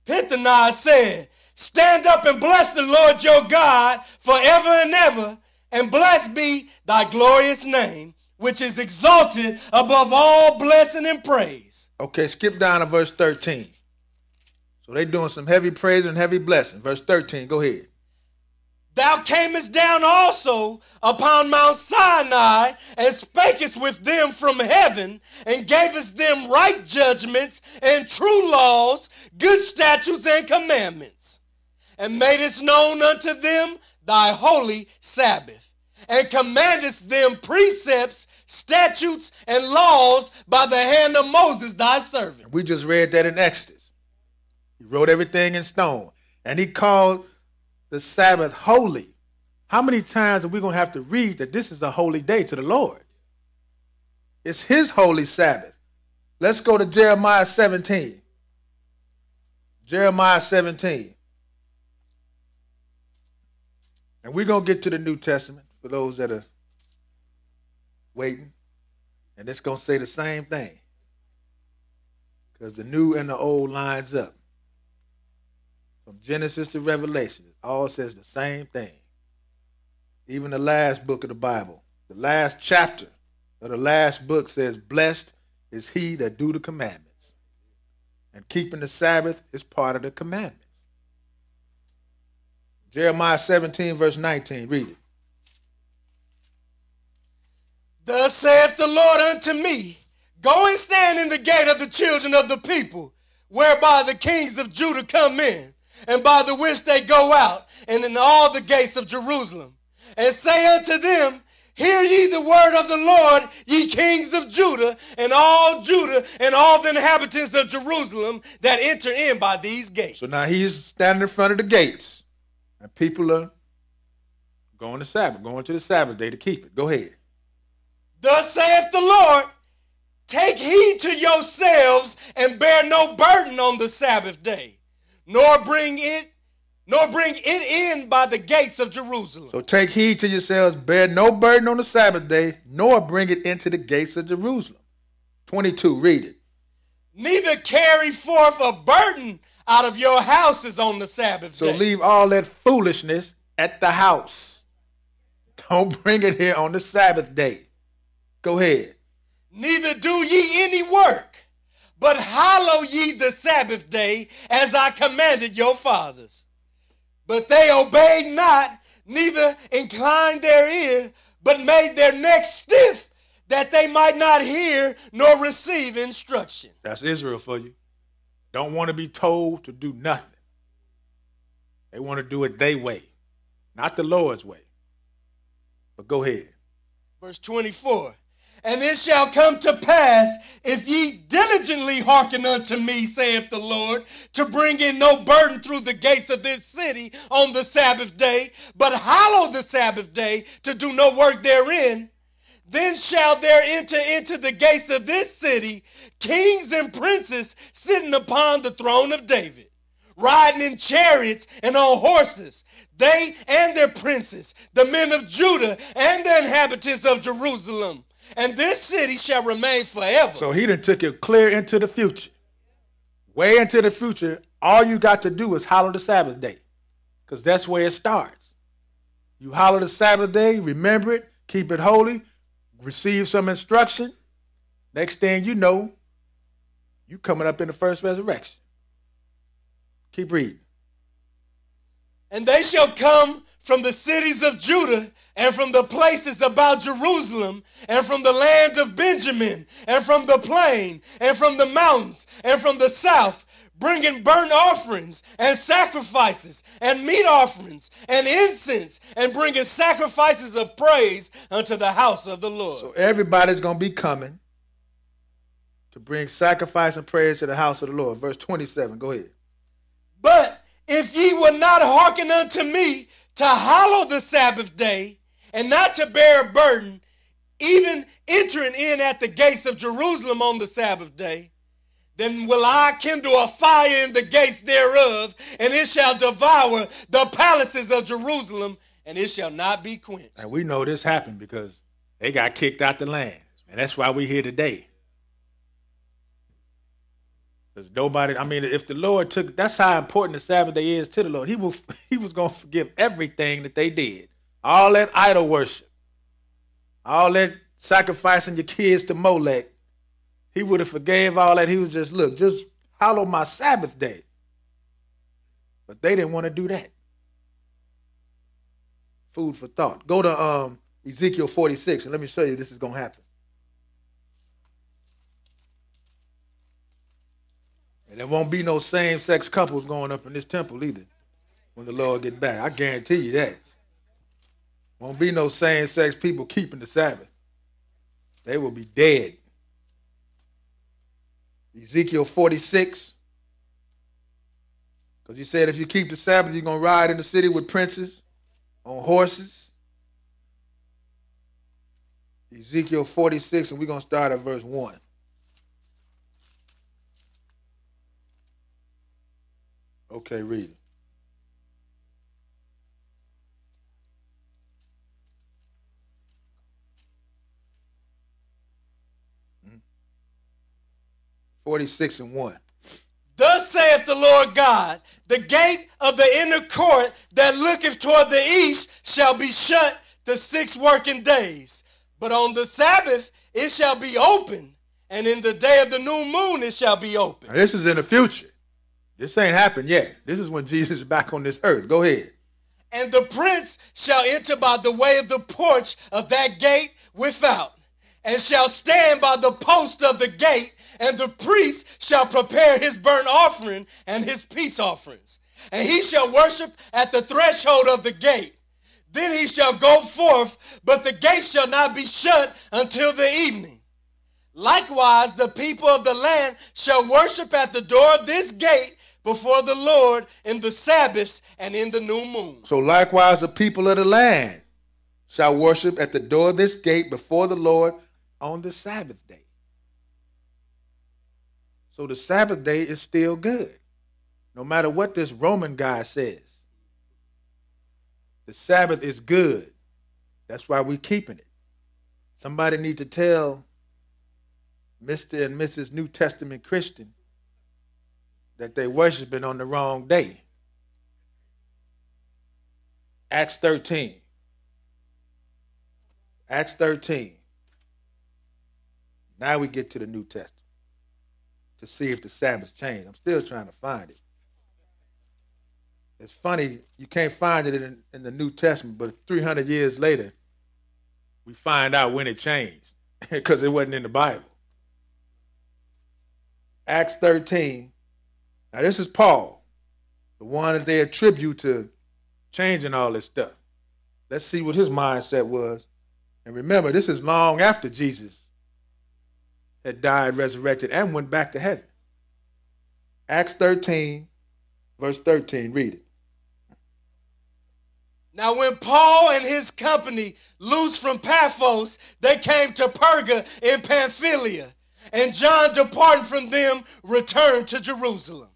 Pithaniah said, Stand up and bless the Lord your God forever and ever, and blessed be thy glorious name, which is exalted above all blessing and praise. Okay, skip down to verse 13. So they doing some heavy praise and heavy blessing. Verse 13, go ahead. Thou camest down also upon Mount Sinai, and spakest with them from heaven, and gavest them right judgments and true laws, good statutes and commandments, and madest known unto them thy holy Sabbath, and commandest them precepts, statutes, and laws by the hand of Moses thy servant. We just read that in Exodus. He wrote everything in stone, and he called the Sabbath holy. How many times are we going to have to read that this is a holy day to the Lord? It's his holy Sabbath. Let's go to Jeremiah 17. Jeremiah 17. And we're going to get to the New Testament for those that are waiting. And it's going to say the same thing, because the new and the old lines up. From Genesis to Revelation, it all says the same thing. Even the last book of the Bible, the last chapter of the last book says, Blessed is he that do the commandments. And keeping the Sabbath is part of the commandments. Jeremiah 17, verse 19, read it. Thus saith the Lord unto me, Go and stand in the gate of the children of the people, whereby the kings of Judah come in, and by the which they go out, and in all the gates of Jerusalem. And say unto them, Hear ye the word of the Lord, ye kings of Judah, and all the inhabitants of Jerusalem that enter in by these gates. So now he's standing in front of the gates, and people are going to Sabbath, going to the Sabbath day to keep it. Go ahead. Thus saith the Lord, Take heed to yourselves, and bear no burden on the Sabbath day, nor bring it in by the gates of Jerusalem. So take heed to yourselves, bear no burden on the Sabbath day, nor bring it into the gates of Jerusalem. 22, read it. Neither carry forth a burden out of your houses on the Sabbath day. So leave all that foolishness at the house. Don't bring it here on the Sabbath day. Go ahead. Neither do ye any work, but hallow ye the Sabbath day as I commanded your fathers. But they obeyed not, neither inclined their ear, but made their necks stiff, that they might not hear nor receive instruction. That's Israel for you. Don't want to be told to do nothing. They want to do it their way, not the Lord's way. But go ahead. Verse 24. And it shall come to pass, if ye diligently hearken unto me, saith the Lord, to bring in no burden through the gates of this city on the Sabbath day, but hallow the Sabbath day to do no work therein, then shall there enter into the gates of this city kings and princes sitting upon the throne of David, riding in chariots and on horses, they and their princes, the men of Judah and the inhabitants of Jerusalem. And this city shall remain forever. So he done took it clear into the future. Way into the future, all you got to do is hallow the Sabbath day, because that's where it starts. You hallow the Sabbath day, remember it, keep it holy, receive some instruction. Next thing you know, you coming up in the first resurrection. Keep reading. And they shall come from the cities of Judah, and from the places about Jerusalem, and from the land of Benjamin, and from the plain, and from the mountains, and from the south, bringing burnt offerings and sacrifices and meat offerings and incense, and bringing sacrifices of praise unto the house of the Lord. So everybody's going to be coming to bring sacrifice and praise to the house of the Lord. Verse 27, go ahead. But if ye will not hearken unto me to hallow the Sabbath day, and not to bear a burden, even entering in at the gates of Jerusalem on the Sabbath day, then will I kindle a fire in the gates thereof, and it shall devour the palaces of Jerusalem, and it shall not be quenched. And we know this happened because they got kicked out the land. And that's why we're here today. Because nobody, I mean, if the Lord took, that's how important the Sabbath day is to the Lord. He was going to forgive everything that they did. All that idol worship, all that sacrificing your kids to Molech, he would have forgave all that. He was just, look, just hallow my Sabbath day. But they didn't want to do that. Food for thought. Go to Ezekiel 46, and let me show you this is going to happen. And there won't be no same-sex couples going up in this temple either when the Lord get back. I guarantee you that. Won't be no same-sex people keeping the Sabbath. They will be dead. Ezekiel 46. Because he said if you keep the Sabbath, you're going to ride in the city with princes on horses. Ezekiel 46, and we're going to start at verse 1. Okay, read it. Mm-hmm. 46 and 1. Thus saith the Lord God, the gate of the inner court that looketh toward the east shall be shut the 6 working days. But on the Sabbath it shall be open, and in the day of the new moon it shall be open. Now, this is in the future. This ain't happened yet. This is when Jesus is back on this earth. Go ahead. And the prince shall enter by the way of the porch of that gate without, and shall stand by the post of the gate, and the priest shall prepare his burnt offering and his peace offerings. And he shall worship at the threshold of the gate. Then he shall go forth, but the gate shall not be shut until the evening. Likewise, the people of the land shall worship at the door of this gate before the Lord in the Sabbaths and in the new moon. So likewise, the people of the land shall worship at the door of this gate before the Lord on the Sabbath day. So the Sabbath day is still good, no matter what this Roman guy says. The Sabbath is good. That's why we're keeping it. Somebody need to tell Mr. and Mrs. New Testament Christian that they worshiping on the wrong day. Acts 13. Acts 13. Now we get to the New Testament to see if the Sabbath changed. I'm still trying to find it. It's funny, you can't find it in the New Testament, but 300 years later, we find out when it changed because it wasn't in the Bible. Acts 13. Now, this is Paul, the one that they attribute to changing all this stuff. Let's see what his mindset was. And remember, this is long after Jesus had died, resurrected, and went back to heaven. Acts 13, verse 13, read it. Now when Paul and his company loosed from Paphos, they came to Perga in Pamphylia, and John departing from them returned to Jerusalem.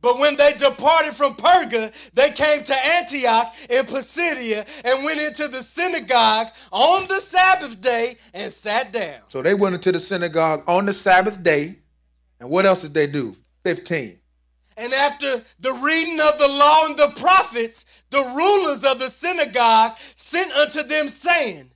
But when they departed from Perga, they came to Antioch in Pisidia and went into the synagogue on the Sabbath day and sat down. So they went into the synagogue on the Sabbath day. And what else did they do? 15. And after the reading of the law and the prophets, the rulers of the synagogue sent unto them, saying,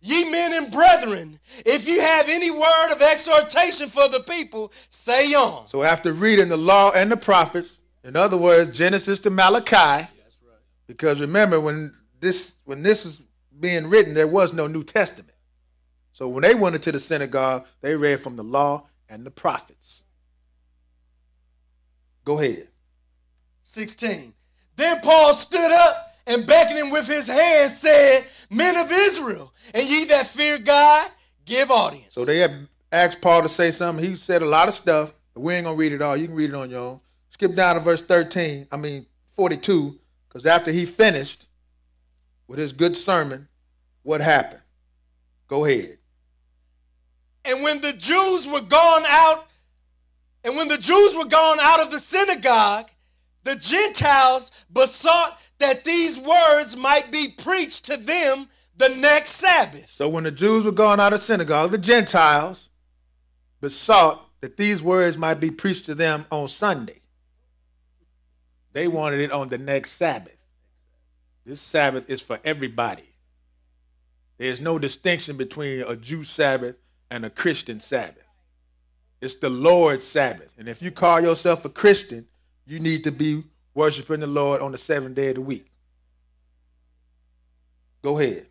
Ye men and brethren, if you have any word of exhortation for the people, say on. So after reading the law and the prophets, in other words, Genesis to Malachi, Because remember, when this was being written, there was no New Testament. So when they went into the synagogue, they read from the law and the prophets. Go ahead. 16. Then Paul stood up and beckoning with his hand said, Men of Israel, and ye that fear God, give audience. So they had asked Paul to say something. He said a lot of stuff, but we ain't going to read it all. You can read it on your own. Skip down to verse 42, because after he finished with his good sermon, what happened? Go ahead. And when the Jews were gone out of the synagogue, the Gentiles besought that these words might be preached to them the next Sabbath. So when the Jews were gone out of the synagogue, the Gentiles besought that these words might be preached to them on Sunday. They wanted it on the next Sabbath. This Sabbath is for everybody. There's no distinction between a Jew Sabbath and a Christian Sabbath. It's the Lord's Sabbath. And if you call yourself a Christian, you need to be worshiping the Lord on the 7th day of the week. Go ahead.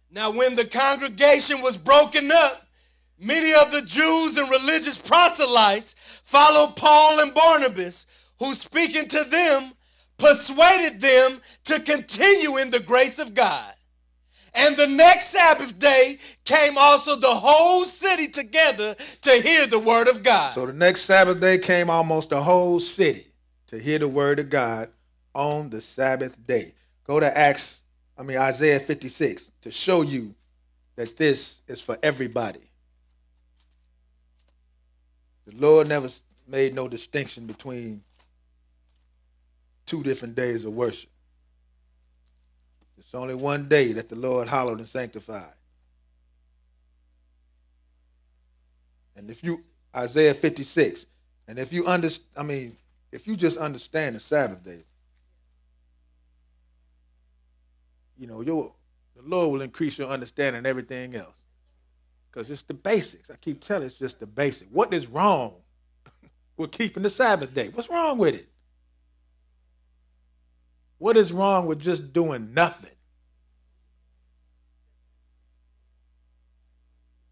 Now when the congregation was broken up, many of the Jews and religious proselytes followed Paul and Barnabas, who speaking to them, persuaded them to continue in the grace of God. And the next Sabbath day came also the whole city together to hear the word of God. So the next Sabbath day came almost the whole city to hear the word of God on the Sabbath day. Go to Isaiah 56 to show you that this is for everybody. The Lord never made no distinction between two different days of worship. It's only one day that the Lord hallowed and sanctified. And Isaiah 56, and if you just understand the Sabbath day, the Lord will increase your understanding and everything else. Because it's the basics. I keep telling you, it's just the basic. What is wrong with keeping the Sabbath day? What's wrong with it? What is wrong with just doing nothing?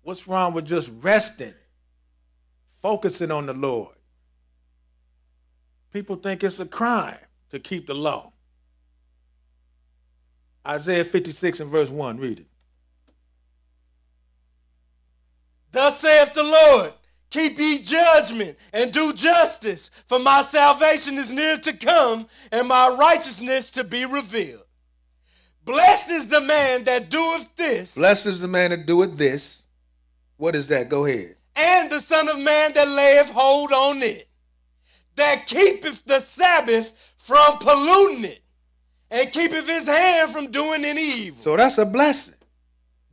What's wrong with just resting, focusing on the Lord? People think it's a crime to keep the law. Isaiah 56 and verse 1, read it. Thus saith the Lord, keep ye judgment and do justice, for my salvation is near to come, and my righteousness to be revealed. Blessed is the man that doeth this. Blessed is the man that doeth this. What is that? Go ahead. And the Son of Man that layeth hold on it, that keepeth the Sabbath from polluting it, and keepeth his hand from doing any evil. So that's a blessing.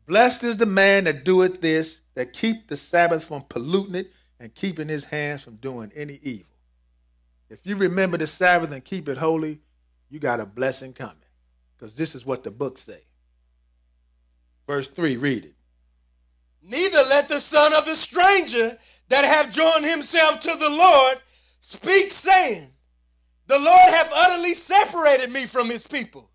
Blessed is the man that doeth this, that keep the Sabbath from polluting it and keeping his hands from doing any evil. If you remember the Sabbath and keep it holy, you got a blessing coming. Because this is what the book say. Verse 3, read it. Neither let the son of the stranger that have joined himself to the Lord speak, saying, The Lord hath utterly separated me from his people.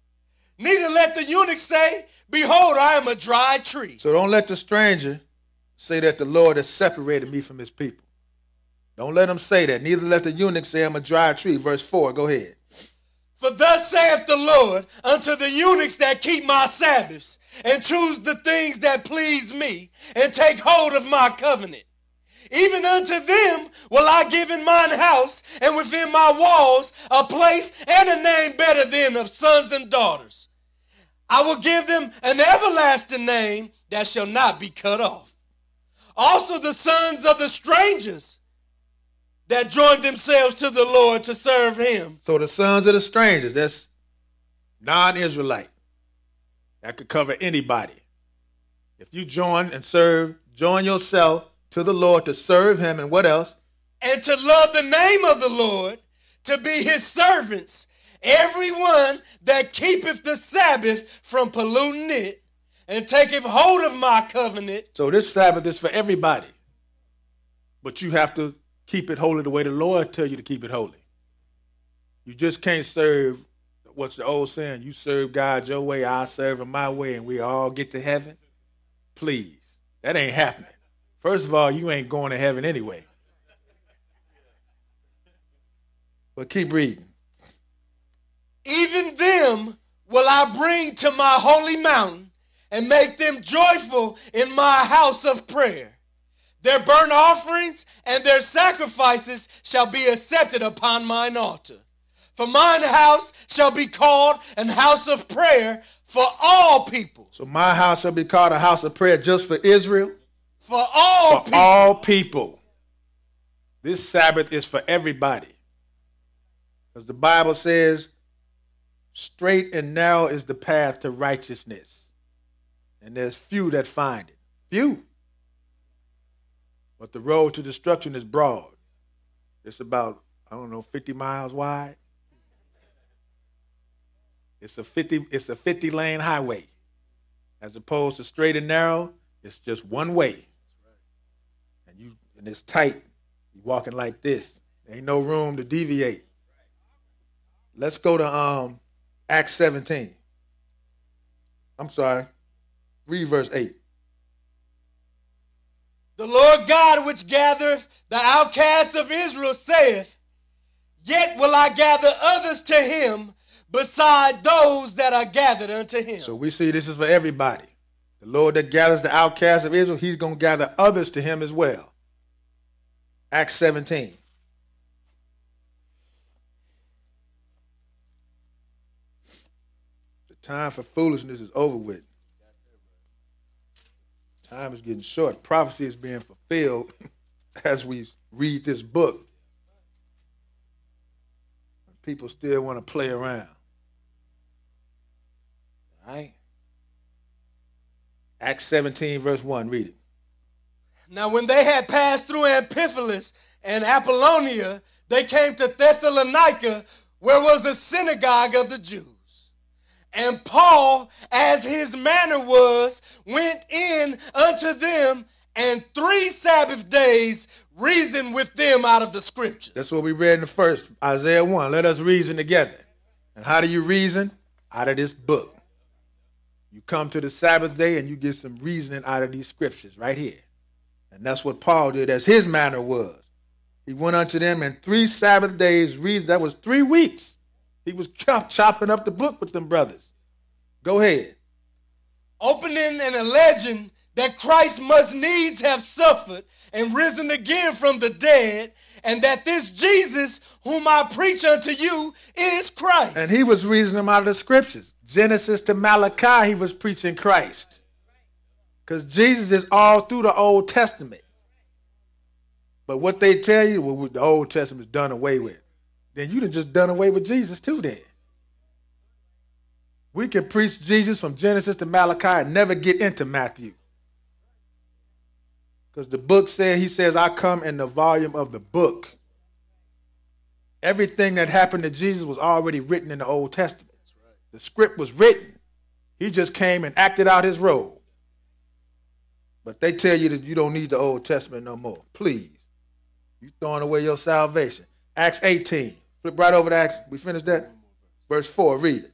Neither let the eunuch say, Behold, I am a dry tree. So don't let the stranger say that the Lord has separated me from his people. Don't let him say that. Neither let the eunuch say, I'm a dry tree. Verse 4, go ahead. For thus saith the Lord unto the eunuchs that keep my Sabbaths, and choose the things that please me, and take hold of my covenant. Even unto them will I give in mine house, and within my walls a place and a name better than of sons and daughters. I will give them an everlasting name that shall not be cut off. Also the sons of the strangers that joined themselves to the Lord to serve him. So the sons of the strangers, that's non-Israelite. That could cover anybody. If you join yourself to the Lord to serve him, and what else? And to love the name of the Lord, to be his servants, everyone that keepeth the Sabbath from polluting it, and taketh hold of my covenant. So this Sabbath is for everybody. But you have to keep it holy the way the Lord tells you to keep it holy. You just can't serve what's the old saying? You serve God your way, I serve him my way, and we all get to heaven? Please. That ain't happening. First of all, you ain't going to heaven anyway. But keep reading. Even them will I bring to my holy mountain and make them joyful in my house of prayer. Their burnt offerings and their sacrifices shall be accepted upon mine altar. For mine house shall be called an house of prayer for all people. So my house shall be called a house of prayer just for Israel? For all people. For all people. This Sabbath is for everybody. Because the Bible says, straight and narrow is the path to righteousness, and there's few that find it. Few. But the road to destruction is broad. It's about, 50 miles wide. It's a 50-lane highway. As opposed to straight and narrow, it's just one way. And it's tight. You're walking like this. There ain't no room to deviate. Let's go to Acts 17. I'm sorry. Read verse 8. The Lord God which gathereth the outcasts of Israel saith, yet will I gather others to him beside those that are gathered unto him. So we see this is for everybody. The Lord that gathers the outcasts of Israel, he's going to gather others to him as well. Acts 17. The time for foolishness is over with. Time is getting short. Prophecy is being fulfilled as we read this book. People still want to play around. All right? Acts 17, verse 1. Read it. Now when they had passed through Amphipolis and Apollonia, they came to Thessalonica, where was a synagogue of the Jews. And Paul, as his manner was, went in unto them, and 3 Sabbath days reasoned with them out of the scriptures. That's what we read in the first, Isaiah 1. Let us reason together. And how do you reason? Out of this book. You come to the Sabbath day and you get some reasoning out of these scriptures right here. And that's what Paul did, as his manner was. He went unto them, and 3 Sabbath days reasoned. That was 3 weeks. He was chopping up the book with them brothers. Go ahead. Opening and alleging that Christ must needs have suffered and risen again from the dead, and that this Jesus whom I preach unto you is Christ. And he was reasoning them out of the scriptures. Genesis to Malachi, he was preaching Christ. Because Jesus is all through the Old Testament. But what they tell you, well, the Old Testament's done away with. Then you done just done away with Jesus too then. We can preach Jesus from Genesis to Malachi and never get into Matthew. Because the book said, he says, I come in the volume of the book. Everything that happened to Jesus was already written in the Old Testament. Right. The script was written. He just came and acted out his role. But they tell you that you don't need the Old Testament no more. Please. You're throwing away your salvation. Acts 18. Flip right over to Acts. We finished that? Verse 4. Read it.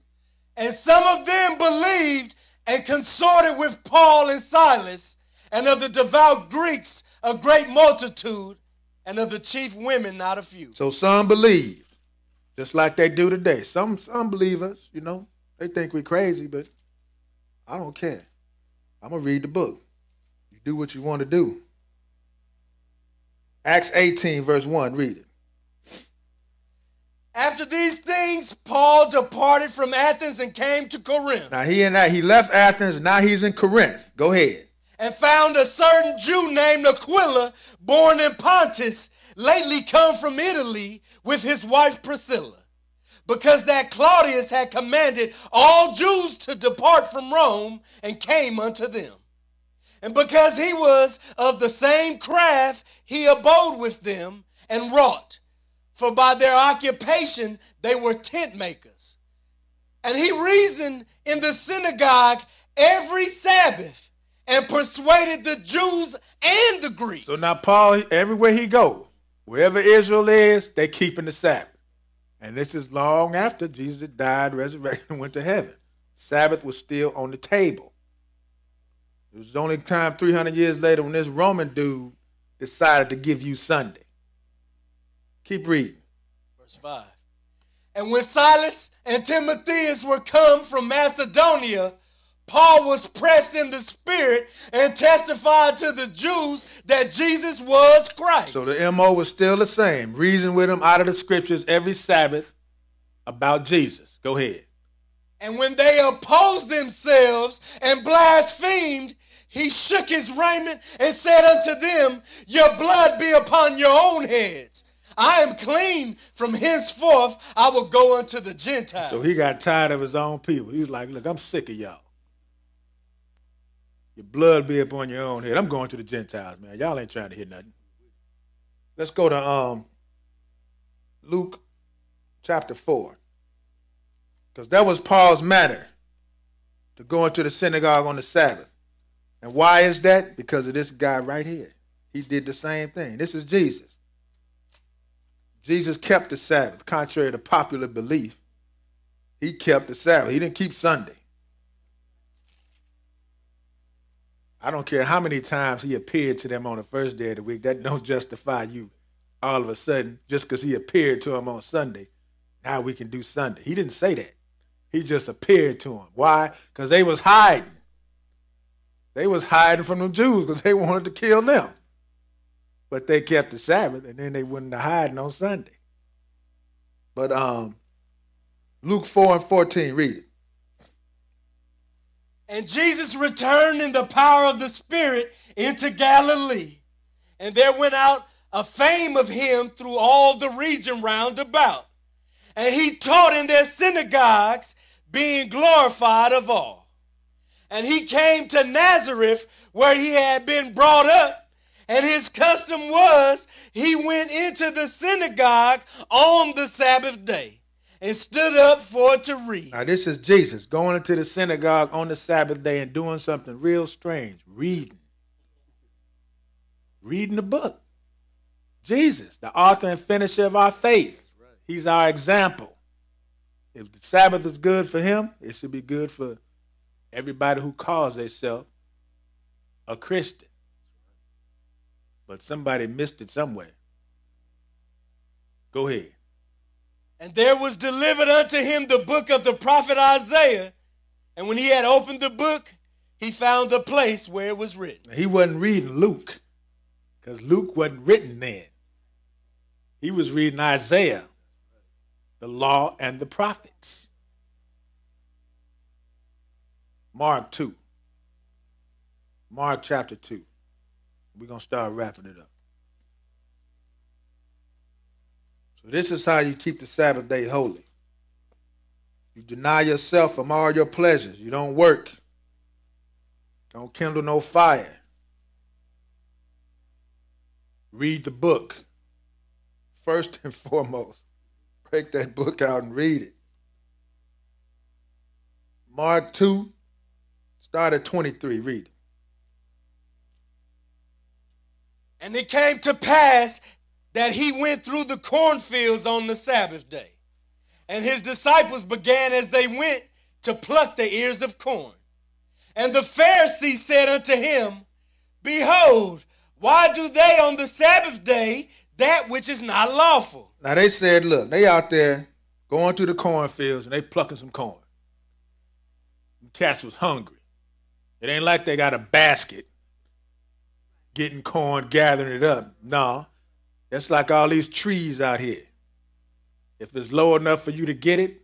And some of them believed and consorted with Paul and Silas, and of the devout Greeks a great multitude, and of the chief women not a few. So some believe, just like they do today. Some believe us, you know. They think we're crazy, but I don't care. I'm going to read the book. You do what you want to do. Acts 18, verse 1, read it. After these things, Paul departed from Athens and came to Corinth. Now he left Athens, and now he's in Corinth. Go ahead. And found a certain Jew named Aquila, born in Pontus, lately come from Italy with his wife Priscilla, because that Claudius had commanded all Jews to depart from Rome, and came unto them. And because he was of the same craft, he abode with them and wrought. For by their occupation they were tent makers. And he reasoned in the synagogue every Sabbath, and persuaded the Jews and the Greeks. So now Paul, everywhere he go, wherever Israel is, they keeping the Sabbath. And this is long after Jesus died, resurrected, and went to heaven. Sabbath was still on the table. It was the only time 300 years later when this Roman dude decided to give you Sunday. Keep reading. Verse 5. And when Silas and Timotheus were come from Macedonia, Paul was pressed in the spirit and testified to the Jews that Jesus was Christ. So the MO was still the same. Reason with them out of the scriptures every Sabbath about Jesus. Go ahead. And when they opposed themselves and blasphemed, he shook his raiment and said unto them, your blood be upon your own heads. I am clean. From henceforth I will go unto the Gentiles. So he got tired of his own people. He was like, look, I'm sick of y'all. Your blood be upon your own head. I'm going to the Gentiles, man. Y'all ain't trying to hear nothing. Let's go to Luke chapter 4. Because that was Paul's matter, to go into the synagogue on the Sabbath. And why is that? Because of this guy right here. He did the same thing. This is Jesus. Jesus kept the Sabbath, contrary to popular belief. He kept the Sabbath. He didn't keep Sunday. I don't care how many times he appeared to them on the first day of the week. That don't justify you all of a sudden, just because he appeared to them on Sunday, now we can do Sunday. He didn't say that. He just appeared to them. Why? Because they was hiding. They was hiding from the Jews because they wanted to kill them. But they kept the Sabbath, and then they wouldn't hide on Sunday. But Luke 4:14, read it. And Jesus returned in the power of the Spirit into Galilee. And there went out a fame of him through all the region round about. And he taught in their synagogues, being glorified of all. And he came to Nazareth, where he had been brought up. And his custom was, he went into the synagogue on the Sabbath day and stood up for to read. Now this is Jesus going into the synagogue on the Sabbath day and doing something real strange, reading. Reading the book. Jesus, the author and finisher of our faith. He's our example. If the Sabbath is good for him, it should be good for everybody who calls themselves a Christian. But somebody missed it somewhere. Go ahead. And there was delivered unto him the book of the prophet Isaiah. And when he had opened the book, he found the place where it was written. Now, he wasn't reading Luke, because Luke wasn't written then. He was reading Isaiah, the law and the prophets. Mark 2. Mark chapter 2. We're going to start wrapping it up. So this is how you keep the Sabbath day holy. You deny yourself from all your pleasures. You don't work. Don't kindle no fire. Read the book. First and foremost, break that book out and read it. Mark 2, start at 23, read it. And it came to pass that he went through the cornfields on the Sabbath day. And his disciples began as they went to pluck the ears of corn. And the Pharisees said unto him, behold, why do they on the Sabbath day that which is not lawful? Now they said, look, they out there going through the cornfields and they plucking some corn. The cats was hungry. It ain't like they got a basket getting corn, gathering it up. No, that's like all these trees out here. If it's low enough for you to get it,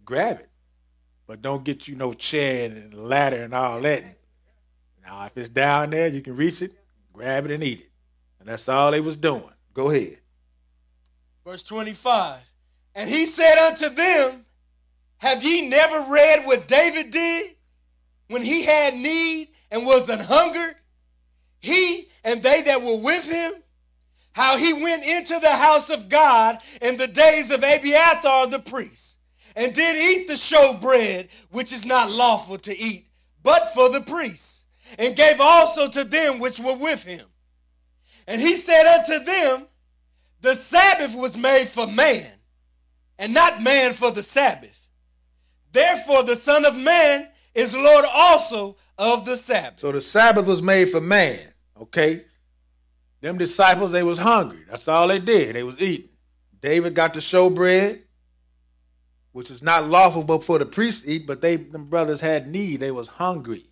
grab it. But don't get you no chair and ladder and all that. Now, if it's down there, you can reach it, grab it and eat it. And that's all they was doing. Go ahead. Verse 25. And he said unto them, have ye never read what David did when he had need and was an hungered? He and they that were with him, how he went into the house of God in the days of Abiathar the priest, and did eat the showbread, which is not lawful to eat, but for the priests, and gave also to them which were with him. And he said unto them, the Sabbath was made for man, and not man for the Sabbath. Therefore the Son of Man is Lord also of the Sabbath. So the Sabbath was made for man, okay? Them disciples, they was hungry. That's all they did. They was eating. David got the showbread, which is not lawful but for the priests to eat, but them brothers had need. They was hungry.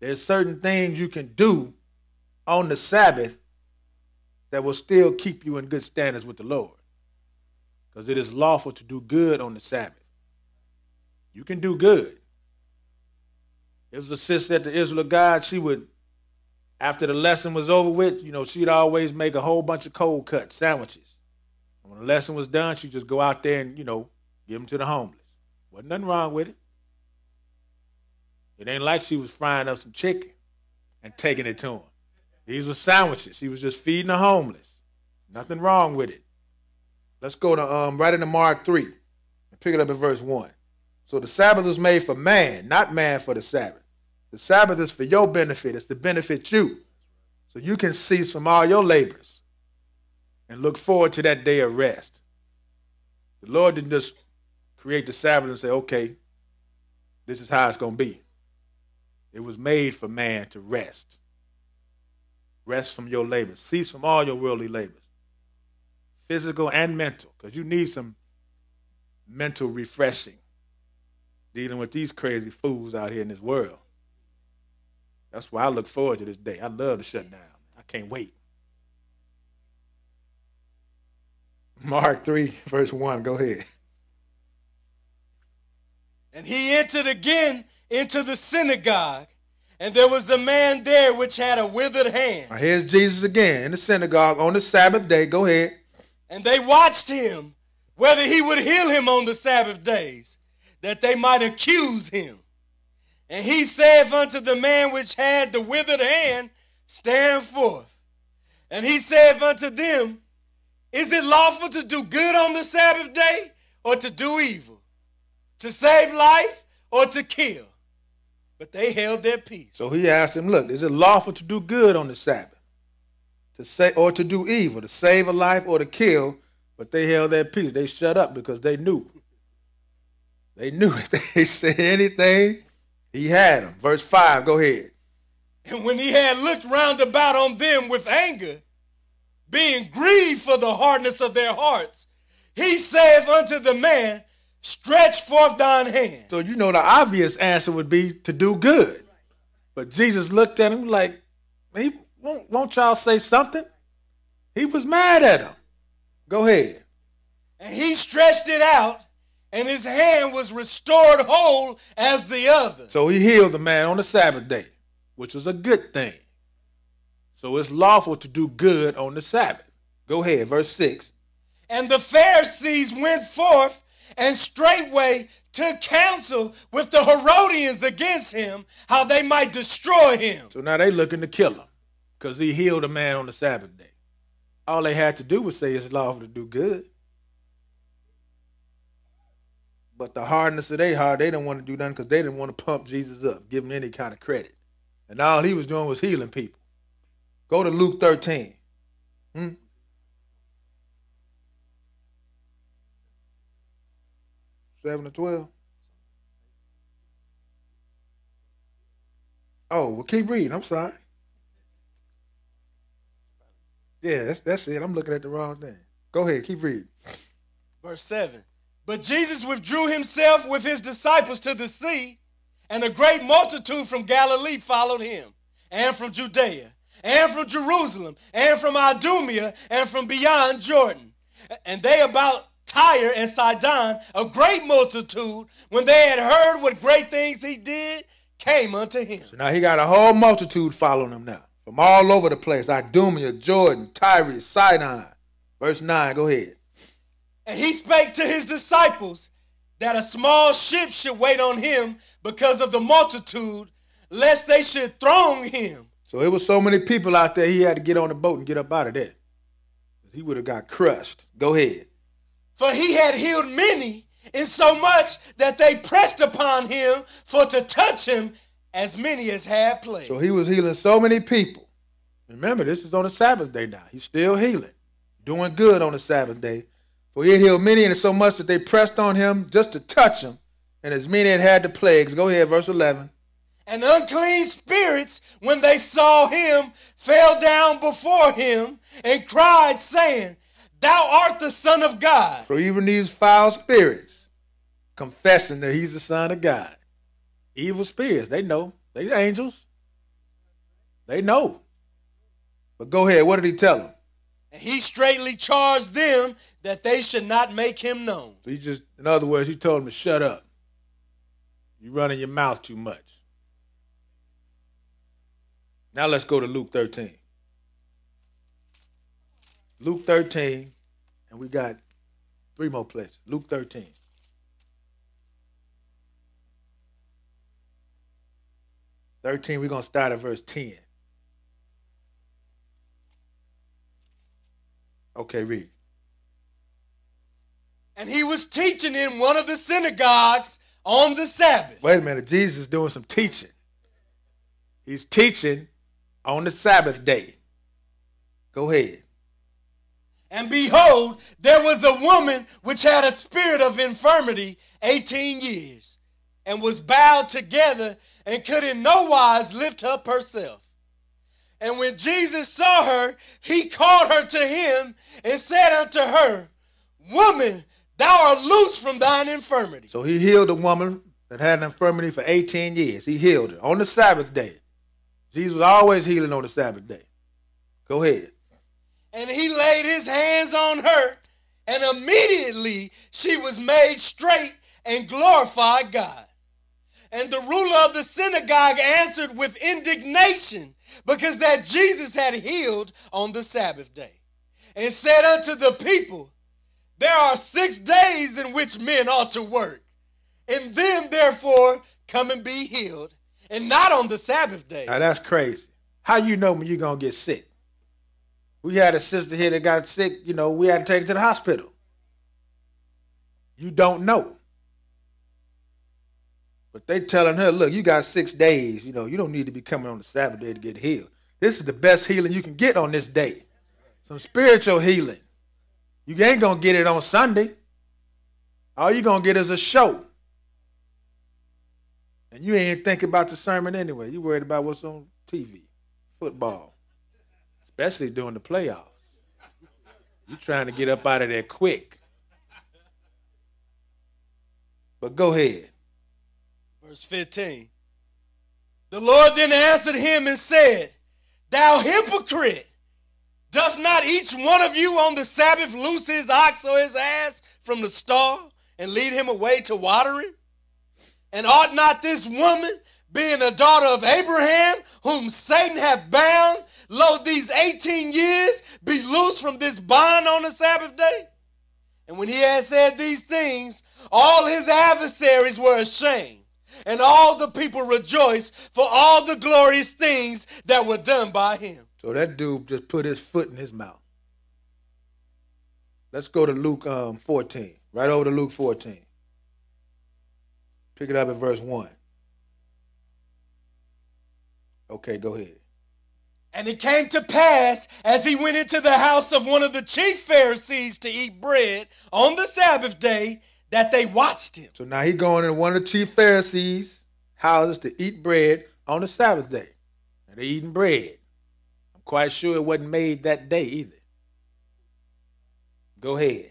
There's certain things you can do on the Sabbath that will still keep you in good standards with the Lord, because it is lawful to do good on the Sabbath. You can do good. There was a sister at the Israel of God. She would, after the lesson was over with, she'd always make a whole bunch of cold cut sandwiches. When the lesson was done, she'd just go out there and, give them to the homeless. Wasn't nothing wrong with it. It ain't like she was frying up some chicken and taking it to them. These were sandwiches. She was just feeding the homeless. Nothing wrong with it. Let's go to right into Mark 3 and pick it up at verse 1. So the Sabbath was made for man, not man for the Sabbath. The Sabbath is for your benefit. It's to benefit you, so you can cease from all your labors and look forward to that day of rest. The Lord didn't just create the Sabbath and say, okay, this is how it's going to be. It was made for man to rest. Rest from your labors. Cease from all your worldly labors, physical and mental, because you need some mental refreshing dealing with these crazy fools out here in this world. That's why I look forward to this day. I love the shutdown. I can't wait. Mark 3, verse 1. Go ahead. And he entered again into the synagogue, and there was a man there which had a withered hand. Now here's Jesus again in the synagogue on the Sabbath day. Go ahead. And they watched him, whether he would heal him on the Sabbath days, that they might accuse him. And he saith unto the man which had the withered hand, stand forth. And he saith unto them, is it lawful to do good on the Sabbath day, or to do evil? To save life, or to kill? But they held their peace. So he asked him, look, is it lawful to do good on the Sabbath? To say, or to do evil, to save a life or to kill? But they held their peace. They shut up because they knew. They knew if they said anything, he had them. Verse 5, go ahead. And when he had looked round about on them with anger, being grieved for the hardness of their hearts, he saith unto the man, stretch forth thine hand. So the obvious answer would be to do good. But Jesus looked at him like, won't y'all say something? He was mad at him. Go ahead. And he stretched it out, and his hand was restored whole as the other. So he healed the man on the Sabbath day, which was a good thing. So it's lawful to do good on the Sabbath. Go ahead, verse 6. And the Pharisees went forth and straightway took counsel with the Herodians against him, how they might destroy him. So now they looking to kill him because he healed a man on the Sabbath day. All they had to do was say it's lawful to do good. But the hardness of their heart, they didn't want to do nothing because they didn't want to pump Jesus up, give him any kind of credit. And all he was doing was healing people. Go to Luke 13. 7 to 12. Oh, well, keep reading. I'm sorry. Yeah, that's it. I'm looking at the wrong thing. Go ahead, keep reading. Verse 7. But Jesus withdrew himself with his disciples to the sea, and a great multitude from Galilee followed him, and from Judea, and from Jerusalem, and from Idumea, and from beyond Jordan. And they about Tyre and Sidon, a great multitude, when they had heard what great things he did, came unto him. So now he got a whole multitude following him now, from all over the place, Idumea, Jordan, Tyre, Sidon. Verse 9, go ahead. And he spake to his disciples that a small ship should wait on him because of the multitude, lest they should throng him. So it was so many people out there, he had to get on the boat and get up out of there. He would have got crushed. Go ahead. For he had healed many, insomuch that they pressed upon him for to touch him, as many as had plagues. So he was healing so many people. Remember, this is on the Sabbath day now. He's still healing, doing good on the Sabbath day. For he had healed many, and so much that they pressed on him just to touch him, and as many had the plagues. Go ahead, verse 11. And unclean spirits, when they saw him, fell down before him and cried, saying, Thou art the Son of God. So even these foul spirits confessing that he's the Son of God. Evil spirits, they know. They angels. They know. But go ahead, what did he tell them? And he straightly charged them that they should not make him known. So he just, in other words, he told them to shut up. You're running your mouth too much. Now let's go to Luke 13. Luke 13, and we got 3 more places. Luke 13. We're going to start at verse 10. Okay, read. And he was teaching in one of the synagogues on the Sabbath. Wait a minute. Jesus is doing some teaching. He's teaching on the Sabbath day. Go ahead. And behold, there was a woman which had a spirit of infirmity 18 years, and was bowed together, and could in no wise lift up herself. And when Jesus saw her, he called her to him, and said unto her, Woman, thou art loosed from thine infirmity. So he healed a woman that had an infirmity for 18 years. He healed her on the Sabbath day. Jesus was always healing on the Sabbath day. Go ahead. And he laid his hands on her, and immediately she was made straight and glorified God. And the ruler of the synagogue answered with indignation, because that Jesus had healed on the Sabbath day, and said unto the people, There are 6 days in which men ought to work. In them, therefore, come and be healed, and not on the Sabbath day. Now that's crazy. How you know when you're going to get sick? We had a sister here that got sick. You know, we had to take her to the hospital. You don't know. But they telling her, look, you got 6 days. You know, you don't need to be coming on the Sabbath day to get healed. This is the best healing you can get on this day. Some spiritual healing. You ain't going to get it on Sunday. All you're going to get is a show. And you ain't even thinking about the sermon anyway. You worried about what's on TV, football, especially during the playoffs. You trying to get up out of there quick. But go ahead. Verse 15. The Lord then answered him and said, Thou hypocrite, doth not each one of you on the Sabbath loose his ox or his ass from the stall and lead him away to watering? And ought not this woman, being a daughter of Abraham, whom Satan hath bound, lo, these 18 years, be loosed from this bond on the Sabbath day? And when he had said these things, all his adversaries were ashamed, and all the people rejoiced for all the glorious things that were done by him. So that dude just put his foot in his mouth. Let's go to Luke 14. Right over to Luke 14. Pick it up at verse 1. Okay, go ahead. And it came to pass, as he went into the house of one of the chief Pharisees to eat bread on the Sabbath day, that they watched him. So now he going into one of the chief Pharisees' houses to eat bread on the Sabbath day. And they're eating bread. I'm quite sure it wasn't made that day either. Go ahead.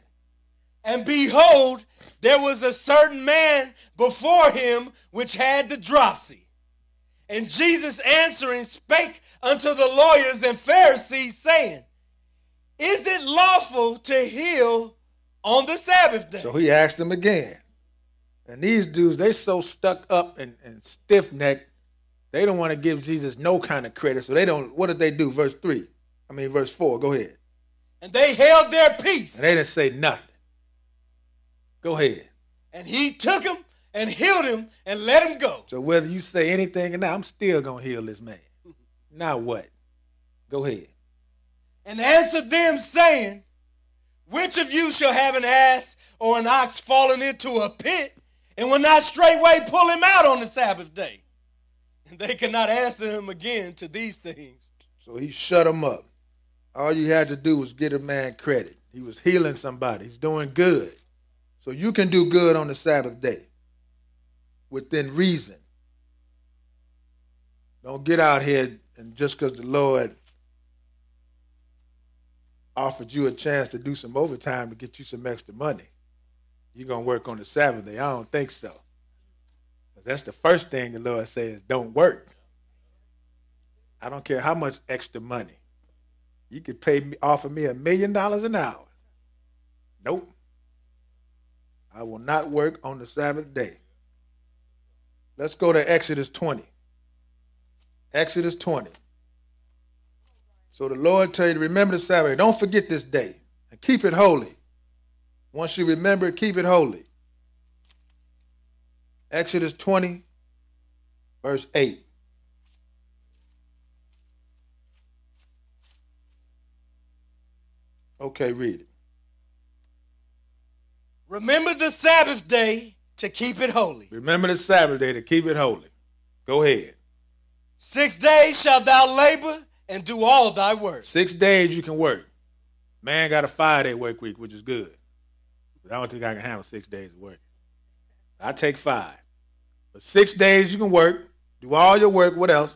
And behold, there was a certain man before him which had the dropsy. And Jesus answering spake unto the lawyers and Pharisees, saying, Is it lawful to heal on the Sabbath day? So he asked them again. And these dudes, they so stuck up and stiff-necked, they don't want to give Jesus no kind of credit. So they don't, what did they do? Verse 4, go ahead. And they held their peace. And they didn't say nothing. Go ahead. And he took him and healed him and let him go. So whether you say anything or not, I'm still going to heal this man. Now what? Go ahead. And answered them, saying, Which of you shall have an ass or an ox fallen into a pit, and will not straightway pull him out on the Sabbath day? And they could not answer him again to these things. So he shut him up. All you had to do was get a man credit. He was healing somebody. He's doing good. So you can do good on the Sabbath day within reason. Don't get out here and just because the Lord offered you a chance to do some overtime to get you some extra money, you're going to work on the Sabbath day. I don't think so. That's the first thing the Lord says, don't work. I don't care how much extra money. You could offer me $1 million an hour. Nope. I will not work on the Sabbath day. Let's go to Exodus 20. Exodus 20. So the Lord tell you to remember the Sabbath. Don't forget this day and keep it holy. Once you remember it, keep it holy. Exodus 20, verse 8. Okay, read it. Remember the Sabbath day to keep it holy. Remember the Sabbath day to keep it holy. Go ahead. 6 days shalt thou labor and do all thy work. 6 days you can work. Man got a 5-day work week, which is good. But I don't think I can handle 6 days of work. I take 5. But 6 days you can work, do all your work. What else?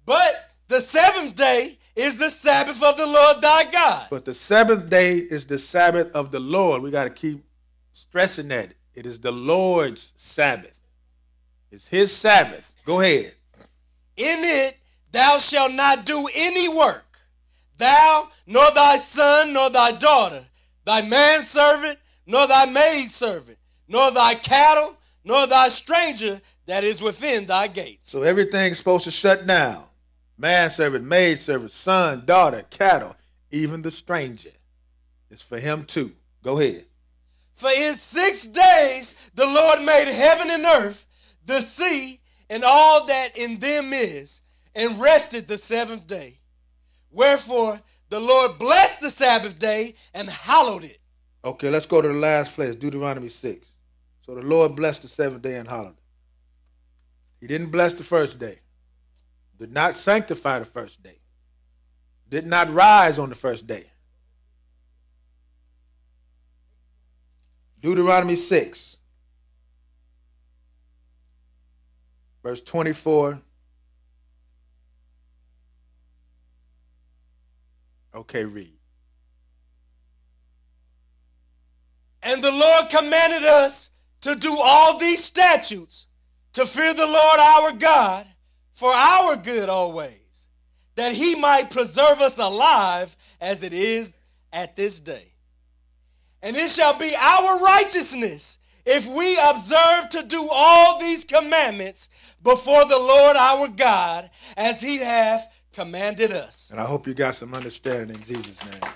But the 7th day is the Sabbath of the Lord thy God. But the 7th day is the Sabbath of the Lord. We got to keep stressing that. It is the Lord's Sabbath. It's his Sabbath. Go ahead. In it thou shalt not do any work, thou, nor thy son, nor thy daughter, thy manservant, nor thy maidservant, nor thy cattle, nor thy stranger that is within thy gates. So everything's supposed to shut down. Manservant, maidservant, son, daughter, cattle, even the stranger. It's for him too. Go ahead. For in 6 days the Lord made heaven and earth, the sea, and all that in them is, and rested the 7th day. Wherefore the Lord blessed the Sabbath day and hallowed it. Okay, let's go to the last place, Deuteronomy 6. So the Lord blessed the 7th day and hallowed it. He didn't bless the first day. Did not sanctify the first day. Did not rise on the first day. Deuteronomy 6, verse 24. Okay, read. And the Lord commanded us to do all these statutes, to fear the Lord our God, for our good always, that he might preserve us alive as it is at this day. And it shall be our righteousness if we observe to do all these commandments before the Lord our God, as he hath commanded us. And I hope you got some understanding in Jesus' name.